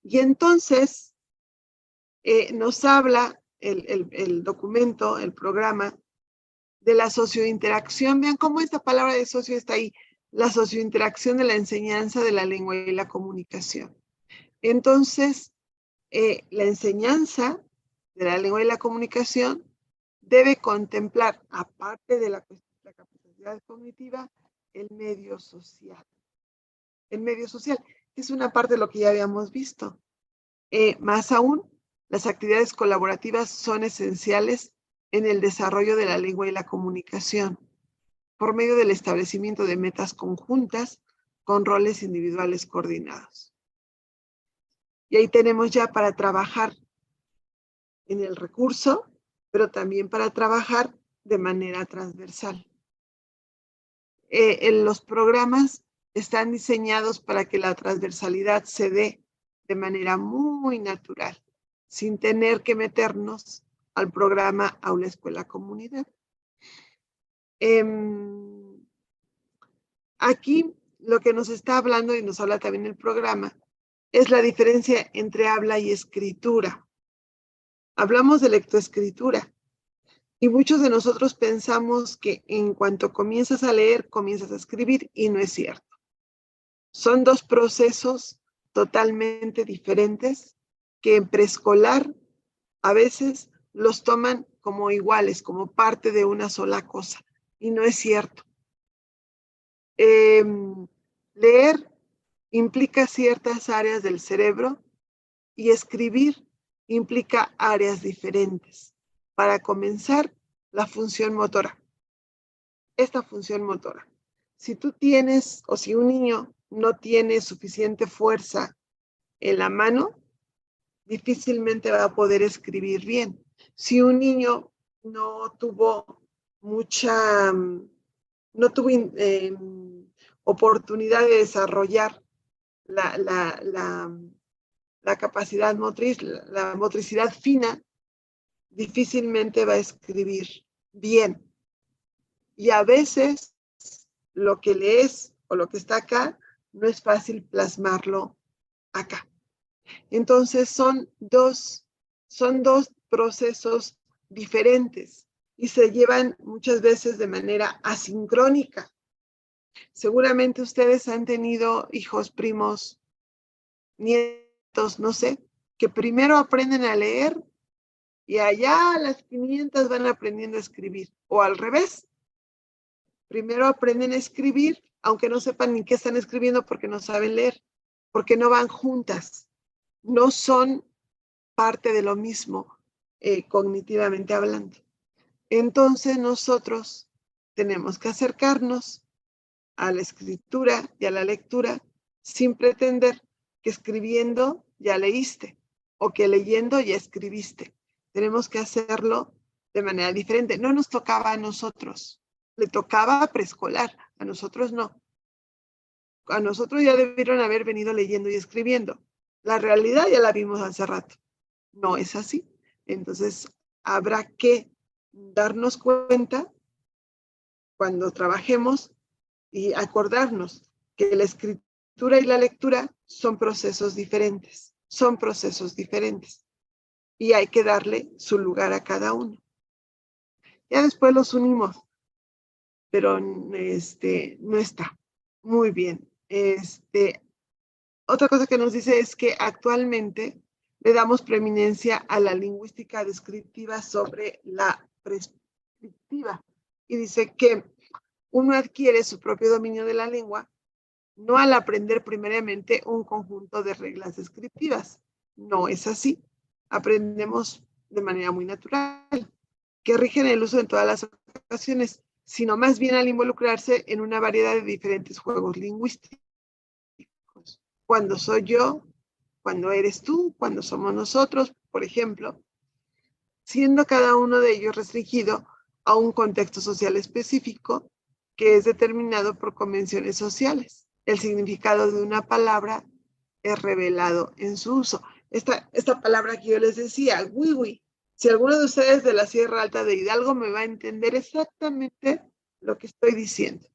Y entonces nos habla el documento, el programa, de la sociointeracción. Vean cómo esta palabra de socio está ahí. La sociointeracción de la enseñanza de la lengua y la comunicación. Entonces, la enseñanza de la lengua y la comunicación debe contemplar, aparte de la capacidad cognitiva, el medio social. El medio social es una parte de lo que ya habíamos visto. Más aún, las actividades colaborativas son esenciales en el desarrollo de la lengua y la comunicación, por medio del establecimiento de metas conjuntas con roles individuales coordinados. Y ahí tenemos ya para trabajar en el recurso, pero también para trabajar de manera transversal. Los programas están diseñados para que la transversalidad se dé de manera muy natural, sin tener que meternos al programa Aula Escuela Comunidad. Aquí lo que nos está hablando, y nos habla también el programa, es la diferencia entre habla y escritura. Hablamos de lectoescritura y muchos de nosotros pensamos que en cuanto comienzas a leer, comienzas a escribir, y no es cierto. Son dos procesos totalmente diferentes que en preescolar a veces los toman como iguales, como parte de una sola cosa, y no es cierto. Leer implica ciertas áreas del cerebro y escribir implica áreas diferentes. Para comenzar, la función motora. Esta función motora. Si tú tienes, o si un niño no tiene suficiente fuerza en la mano, difícilmente va a poder escribir bien. Si un niño no tuvo oportunidad de desarrollar la capacidad motriz, la motricidad fina, difícilmente va a escribir bien. Y a veces lo que lees o lo que está acá no es fácil plasmarlo acá. Entonces son dos procesos diferentes y se llevan muchas veces de manera asincrónica. Seguramente ustedes han tenido hijos, primos, nietos, no sé, que primero aprenden a leer y allá a las 500 van aprendiendo a escribir. O al revés, primero aprenden a escribir, aunque no sepan ni qué están escribiendo porque no saben leer, porque no van juntas, no son parte de lo mismo cognitivamente hablando. Entonces nosotros tenemos que acercarnos a la escritura y a la lectura sin pretender que escribiendo ya leíste o que leyendo ya escribiste. Tenemos que hacerlo de manera diferente. No nos tocaba a nosotros, le tocaba a preescolar, a nosotros no. A nosotros ya debieron haber venido leyendo y escribiendo. La realidad ya la vimos hace rato. No es así. Entonces habrá que darnos cuenta cuando trabajemos y acordarnos que la escritura y la lectura son procesos diferentes, y hay que darle su lugar a cada uno. Ya después los unimos, pero no está. Muy bien. Otra cosa que nos dice es que actualmente le damos preeminencia a la lingüística descriptiva sobre la prescriptiva. Y dice que uno adquiere su propio dominio de la lengua no al aprender primariamente un conjunto de reglas descriptivas. No es así. Aprendemos de manera muy natural, que rigen el uso en todas las ocasiones, sino más bien al involucrarse en una variedad de diferentes juegos lingüísticos. Cuando soy yo, cuando eres tú, cuando somos nosotros, por ejemplo, siendo cada uno de ellos restringido a un contexto social específico que es determinado por convenciones sociales. El significado de una palabra es revelado en su uso. Esta palabra que yo les decía, wiwi, si alguno de ustedes de la Sierra Alta de Hidalgo me va a entender exactamente lo que estoy diciendo.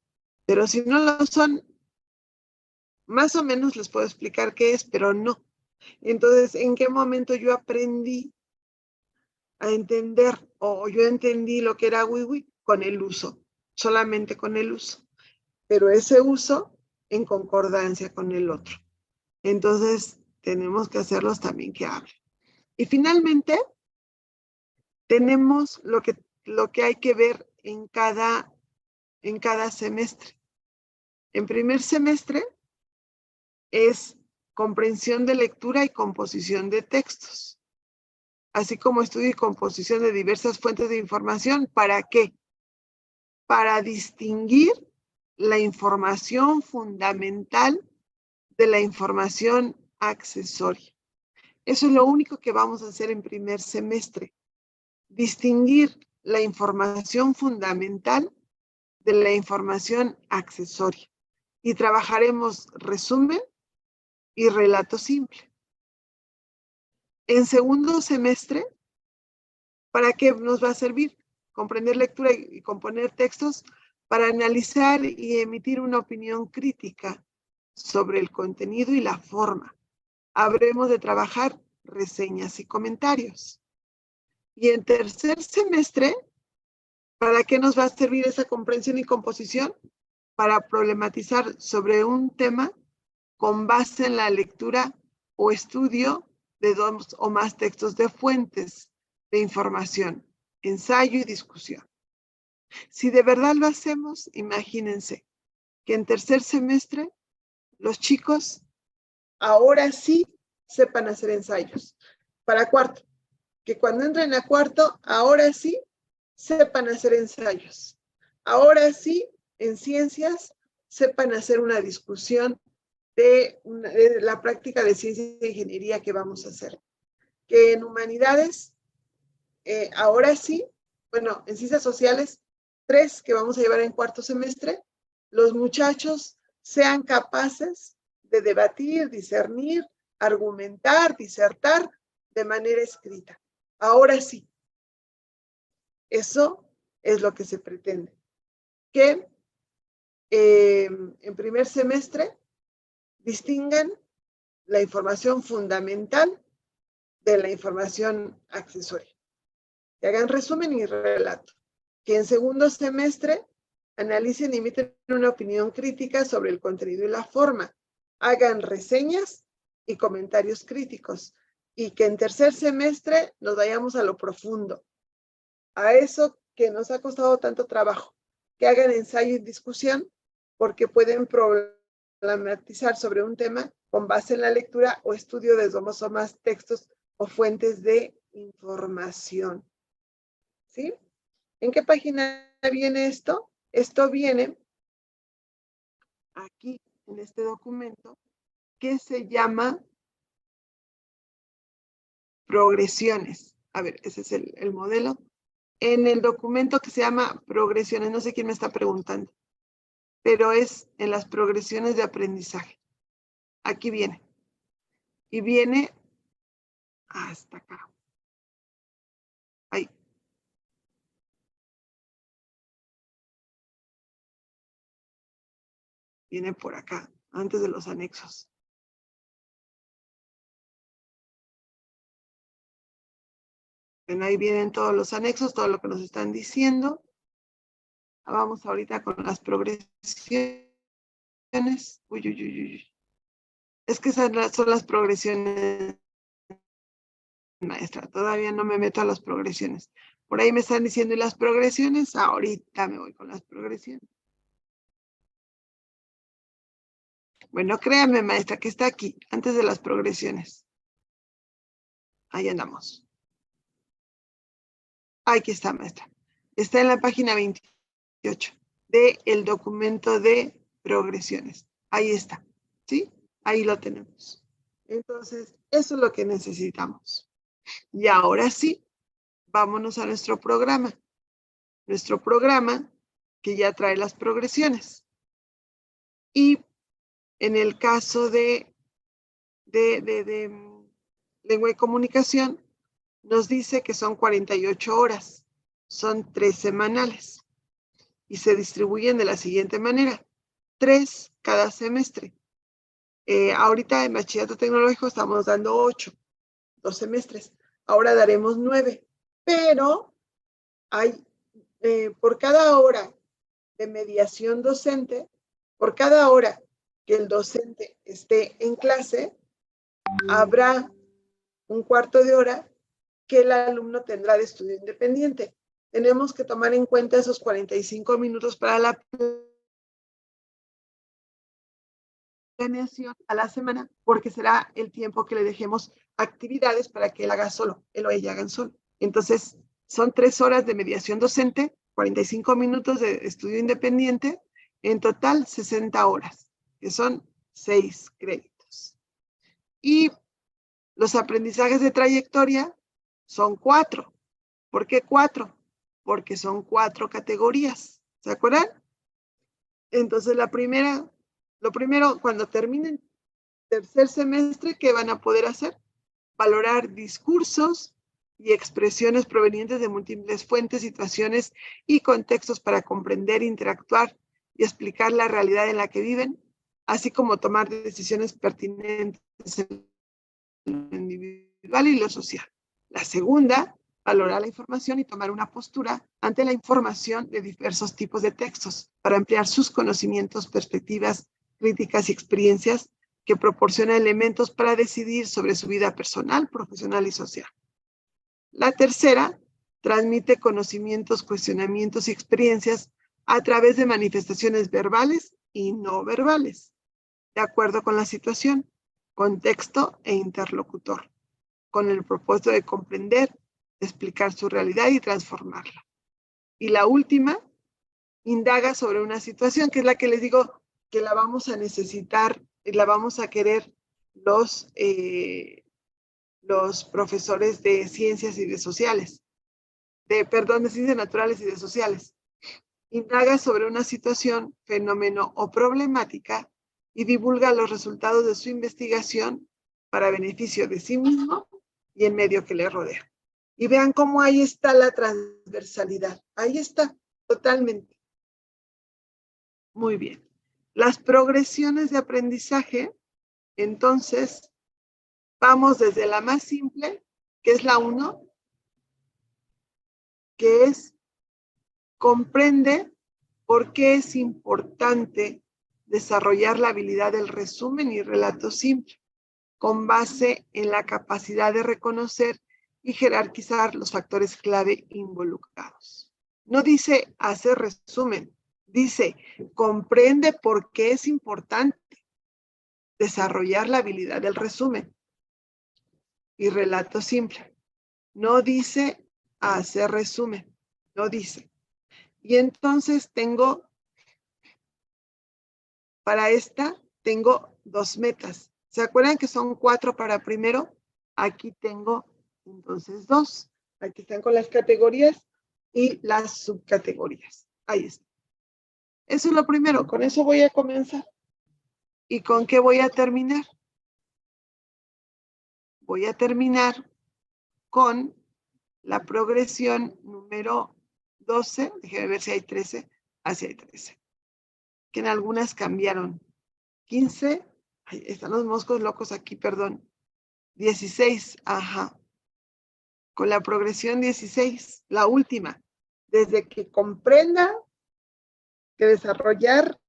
Pero si no lo son, más o menos les puedo explicar qué es, pero no. Entonces, ¿en qué momento yo aprendí a entender o yo entendí lo que era wiwi? Con el uso, solamente con el uso. Pero ese uso en concordancia con el otro. Entonces, tenemos que hacerlos también que hablen. Y finalmente, tenemos lo que hay que ver en cada semestre. En primer semestre es comprensión de lectura y composición de textos, así como estudio y composición de diversas fuentes de información. ¿Para qué? Para distinguir la información fundamental de la información accesoria. Eso es lo único que vamos a hacer en primer semestre. Distinguir la información fundamental de la información accesoria. Y trabajaremos resumen y relato simple. En segundo semestre, ¿para qué nos va a servir? Comprender lectura y componer textos para analizar y emitir una opinión crítica sobre el contenido y la forma. Habremos de trabajar reseñas y comentarios. Y en tercer semestre, ¿para qué nos va a servir esa comprensión y composición? Para problematizar sobre un tema con base en la lectura o estudio de 2 o más textos de fuentes de información, ensayo y discusión. Si de verdad lo hacemos, imagínense que en tercer semestre los chicos ahora sí sepan hacer ensayos. Para cuarto, que cuando entren a cuarto, ahora sí sepan hacer ensayos. Ahora sí, en ciencias, sepan hacer una discusión de la práctica de ciencia e ingeniería que vamos a hacer. Que en humanidades, ahora sí, bueno, en ciencias sociales, 3 que vamos a llevar en cuarto semestre, los muchachos sean capaces de debatir, discernir, argumentar, disertar de manera escrita. Ahora sí. Eso es lo que se pretende. Que en primer semestre distingan la información fundamental de la información accesoria. Que hagan resumen y relato. Que en segundo semestre Analicen y emiten una opinión crítica sobre el contenido y la forma. Hagan reseñas y comentarios críticos. Y que en tercer semestre nos vayamos a lo profundo. A eso que nos ha costado tanto trabajo. Que hagan ensayo y discusión porque pueden problematizar sobre un tema con base en la lectura o estudio de dos o más textos o fuentes de información. ¿Sí? ¿En qué página viene esto? Esto viene aquí, en este documento, que se llama progresiones. A ver, ese es el modelo. En el documento que se llama progresiones, no sé quién me está preguntando, pero es en las progresiones de aprendizaje. Aquí viene. Y viene hasta acá. Ahí. Viene por acá, antes de los anexos. Bueno, ahí vienen todos los anexos, todo lo que nos están diciendo. Vamos ahorita con las progresiones. Uy, uy, uy, uy. Es que esas son las progresiones, maestra. Todavía no me meto a las progresiones. Por ahí me están diciendo, ¿y las progresiones? Ahorita me voy con las progresiones. Bueno, créanme, maestra, que está aquí, antes de las progresiones. Ahí andamos. Aquí está, maestra. Está en la página 28 del documento de progresiones. Ahí está, ¿sí? Ahí lo tenemos. Entonces, eso es lo que necesitamos. Y ahora sí, vámonos a nuestro programa. Nuestro programa que ya trae las progresiones. Y en el caso de lengua y comunicación, nos dice que son 48 horas. Son 3 semanales. Y se distribuyen de la siguiente manera. 3 cada semestre. Ahorita en bachillerato tecnológico estamos dando 8, 2 semestres. Ahora daremos 9. Pero hay, por cada hora de mediación docente, por cada hora que el docente esté en clase, habrá un cuarto de hora que el alumno tendrá de estudio independiente. Tenemos que tomar en cuenta esos 45 minutos para la planeación a la semana, porque será el tiempo que le dejemos actividades para que él haga solo, él o ella hagan solo. Entonces, son 3 horas de mediación docente, 45 minutos de estudio independiente, en total 60 horas, que son 6 créditos. Y los aprendizajes de trayectoria son 4. ¿Por qué 4? Porque son 4 categorías. ¿Se acuerdan? Entonces, lo primero, cuando terminen tercer semestre, ¿qué van a poder hacer? Valorar discursos y expresiones provenientes de múltiples fuentes, situaciones y contextos para comprender, interactuar y explicar la realidad en la que viven, así como tomar decisiones pertinentes en lo individual y lo social. La segunda, valorar la información y tomar una postura ante la información de diversos tipos de textos para ampliar sus conocimientos, perspectivas, críticas y experiencias que proporcionan elementos para decidir sobre su vida personal, profesional y social. La tercera, transmite conocimientos, cuestionamientos y experiencias a través de manifestaciones verbales y no verbales, de acuerdo con la situación, contexto e interlocutor, con el propósito de comprender, de explicar su realidad y transformarla. Y la última, indaga sobre una situación, que es la que les digo que la vamos a necesitar, la vamos a querer los profesores de ciencias y de sociales, de ciencias naturales y de sociales. Indaga sobre una situación, fenómeno o problemática y divulga los resultados de su investigación para beneficio de sí mismo y el medio que le rodea. Y vean cómo ahí está la transversalidad. Ahí está, totalmente. Muy bien. Las progresiones de aprendizaje, entonces, vamos desde la más simple, que es la 1, que es comprende ¿por qué es importante desarrollar la habilidad del resumen y relato simple, con base en la capacidad de reconocer y jerarquizar los factores clave involucrados? No dice hacer resumen, dice comprende por qué es importante desarrollar la habilidad del resumen y relato simple. No dice hacer resumen, no dice. Y entonces para esta tengo 2 metas. ¿Se acuerdan que son 4 para primero? Aquí tengo entonces 2. Aquí están con las categorías y las subcategorías. Ahí está. Eso es lo primero. Con eso voy a comenzar. ¿Y con qué voy a terminar? Voy a terminar con la progresión número 12. Déjenme ver si hay 13. Así hay 13. Que en algunas cambiaron. 15. Ay, están los moscos locos aquí, perdón. 16. Ajá. Con la progresión 16. La última. Desde que comprenda que desarrollar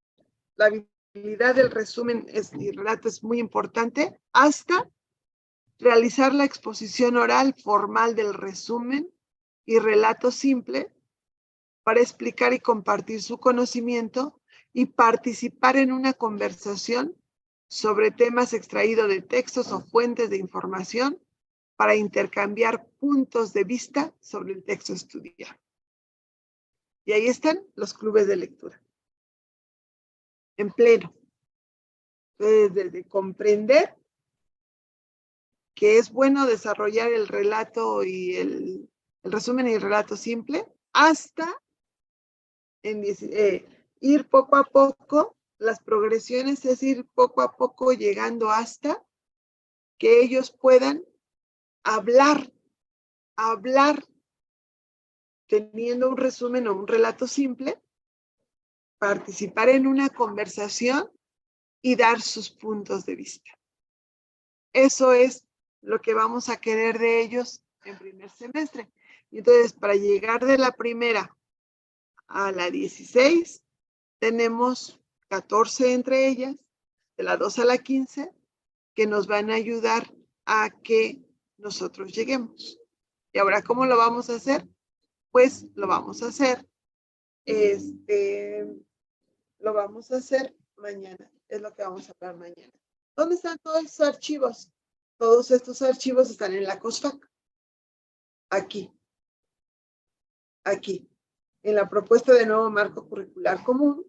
la habilidad del resumen y relato es muy importante, hasta realizar la exposición oral formal del resumen y relato simple para explicar y compartir su conocimiento y participar en una conversación sobre temas extraídos de textos o fuentes de información para intercambiar puntos de vista sobre el texto estudiado. Y ahí están los clubes de lectura. En pleno. Entonces, desde comprender que es bueno desarrollar el relato y el resumen y el relato simple, hasta ir poco a poco, las progresiones es ir poco a poco llegando hasta que ellos puedan hablar teniendo un resumen o un relato simple, participar en una conversación y dar sus puntos de vista. Eso es lo que vamos a querer de ellos en primer semestre. Y entonces, para llegar de la primera a la 16, tenemos 14 entre ellas, de la 2 a la 15, que nos van a ayudar a que nosotros lleguemos. Y ahora, ¿cómo lo vamos a hacer? Pues lo vamos a hacer, mañana. Es lo que vamos a hablar mañana. ¿Dónde están todos esos archivos? Todos estos archivos están en la COSFAC. Aquí. En la propuesta de nuevo marco curricular común,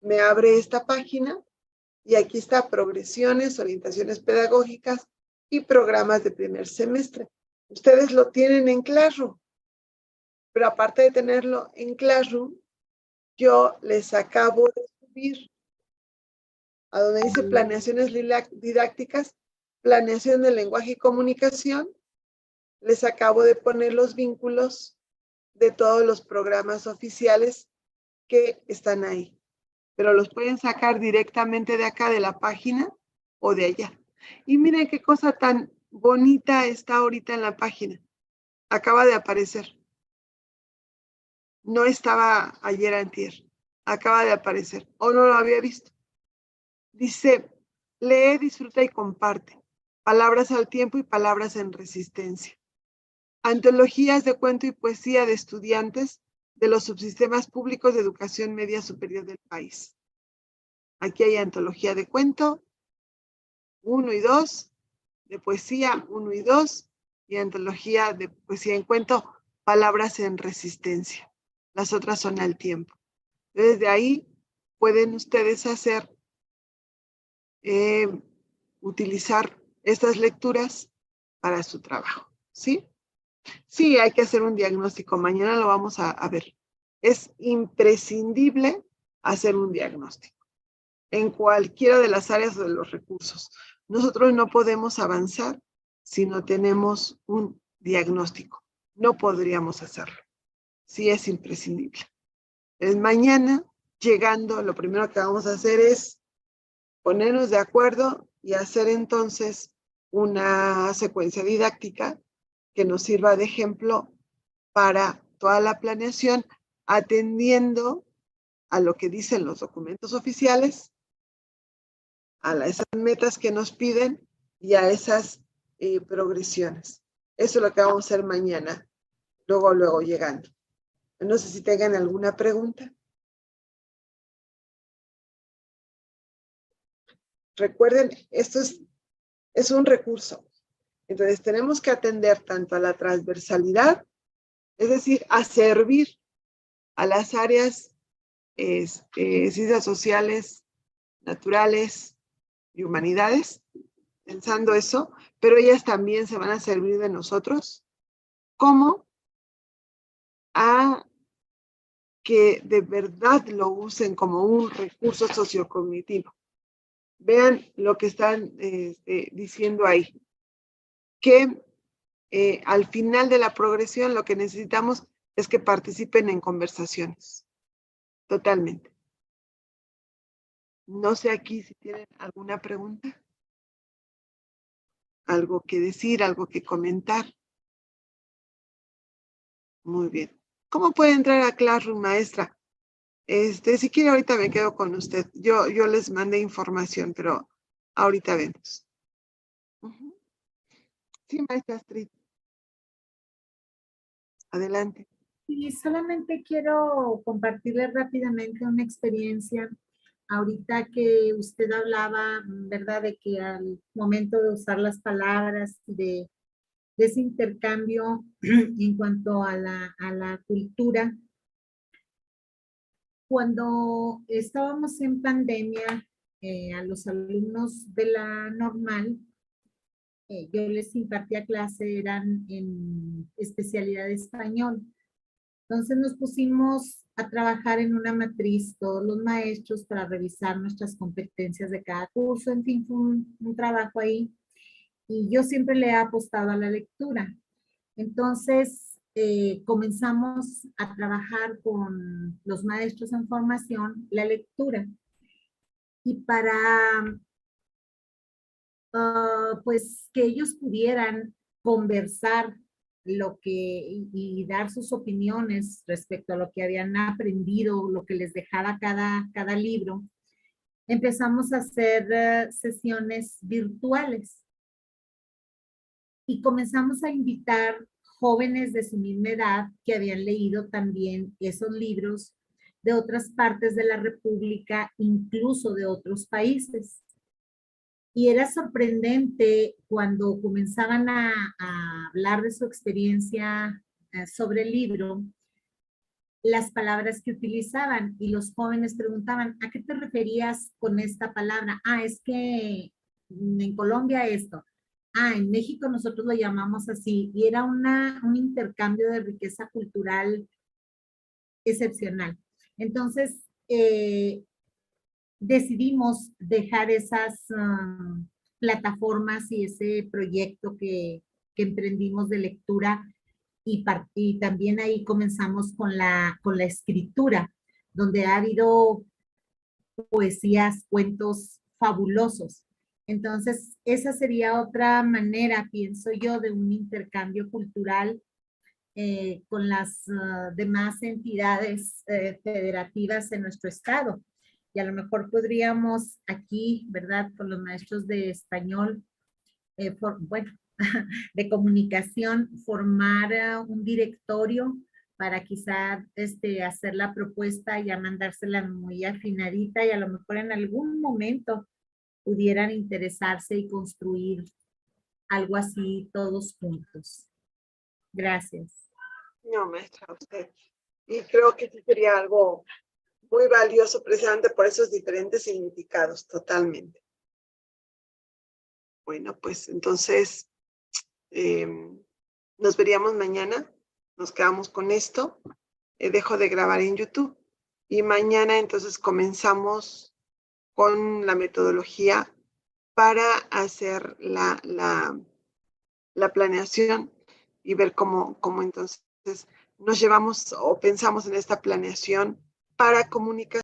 me abre esta página y aquí está progresiones, orientaciones pedagógicas y programas de primer semestre. Ustedes lo tienen en Classroom, pero aparte de tenerlo en Classroom, yo les acabo de subir a donde dice planeaciones didácticas, planeación del lenguaje y comunicación. Les acabo de poner los vínculos de todos los programas oficiales que están ahí. Pero los pueden sacar directamente de acá, de la página, o de allá. Y miren qué cosa tan bonita está ahorita en la página. Acaba de aparecer. No estaba ayer antier. Acaba de aparecer. O no lo había visto. Dice, lee, disfruta y comparte. Palabras al tiempo y palabras en resistencia. Antologías de cuento y poesía de estudiantes de los subsistemas públicos de educación media superior del país. Aquí hay antología de cuento 1 y 2, de poesía 1 y 2, y antología de poesía en cuento, palabras en resistencia. Las otras son al tiempo. Desde ahí pueden ustedes hacer, utilizar estas lecturas para su trabajo, ¿sí? Sí, hay que hacer un diagnóstico. Mañana lo vamos a ver. Es imprescindible hacer un diagnóstico en cualquiera de las áreas de los recursos. Nosotros no podemos avanzar si no tenemos un diagnóstico. No podríamos hacerlo. Sí, es imprescindible. Mañana, llegando, lo primero que vamos a hacer es ponernos de acuerdo y hacer entonces una secuencia didáctica que nos sirva de ejemplo para toda la planeación atendiendo a lo que dicen los documentos oficiales, a esas metas que nos piden y a esas progresiones. Eso es lo que vamos a hacer mañana, luego llegando. No sé si tengan alguna pregunta. Recuerden, esto es un recurso. Entonces, tenemos que atender tanto a la transversalidad, es decir, a servir a las áreas ciencias sociales, naturales y humanidades, pensando eso, pero ellas también se van a servir de nosotros, como a que de verdad lo usen como un recurso sociocognitivo. Vean lo que están diciendo ahí, que al final de la progresión lo que necesitamos es que participen en conversaciones. Totalmente. No sé aquí si tienen alguna pregunta, algo que decir, algo que comentar. Muy bien. ¿Cómo puede entrar a Classroom, maestra? Si quiere, ahorita me quedo con usted. Yo les mandé información, pero ahorita vemos. Sí, maestra Astrid. Adelante. Y solamente quiero compartirles rápidamente una experiencia. Ahorita que usted hablaba, ¿verdad?, de que al momento de usar las palabras, de ese intercambio en cuanto a la cultura, cuando estábamos en pandemia, a los alumnos de la normal, yo les impartía clase, eran en especialidad de español. Entonces nos pusimos a trabajar en una matriz, todos los maestros, para revisar nuestras competencias de cada curso. En fin, fue un trabajo ahí. Y yo siempre le he apostado a la lectura. Entonces, comenzamos a trabajar con los maestros en formación la lectura. Y para pues que ellos pudieran conversar y dar sus opiniones respecto a lo que habían aprendido, lo que les dejaba cada libro, empezamos a hacer sesiones virtuales y comenzamos a invitar jóvenes de su misma edad que habían leído también esos libros de otras partes de la República, incluso de otros países. Y era sorprendente cuando comenzaban a hablar de su experiencia sobre el libro, las palabras que utilizaban, y los jóvenes preguntaban, ¿a qué te referías con esta palabra? Ah, es que en Colombia esto. Ah, en México nosotros lo llamamos así. Y era un intercambio de riqueza cultural excepcional. Entonces, decidimos dejar esas plataformas y ese proyecto que emprendimos de lectura, y también ahí comenzamos con la escritura, donde ha habido poesías, cuentos fabulosos. Entonces, esa sería otra manera, pienso yo, de un intercambio cultural con las demás entidades federativas en nuestro estado. Y a lo mejor podríamos aquí, ¿verdad?, con los maestros de español, de comunicación, formar un directorio para quizá hacer la propuesta y ya mandársela muy afinadita, y a lo mejor en algún momento pudieran interesarse y construir algo así todos juntos. Gracias. No, maestra, usted. Y creo que sí sería algo muy valioso precisamente por esos diferentes significados, totalmente. Bueno, pues entonces nos veríamos mañana. Nos quedamos con esto. Dejo de grabar en YouTube. Y mañana entonces comenzamos con la metodología para hacer la planeación y ver cómo entonces nos llevamos o pensamos en esta planeación para comunicar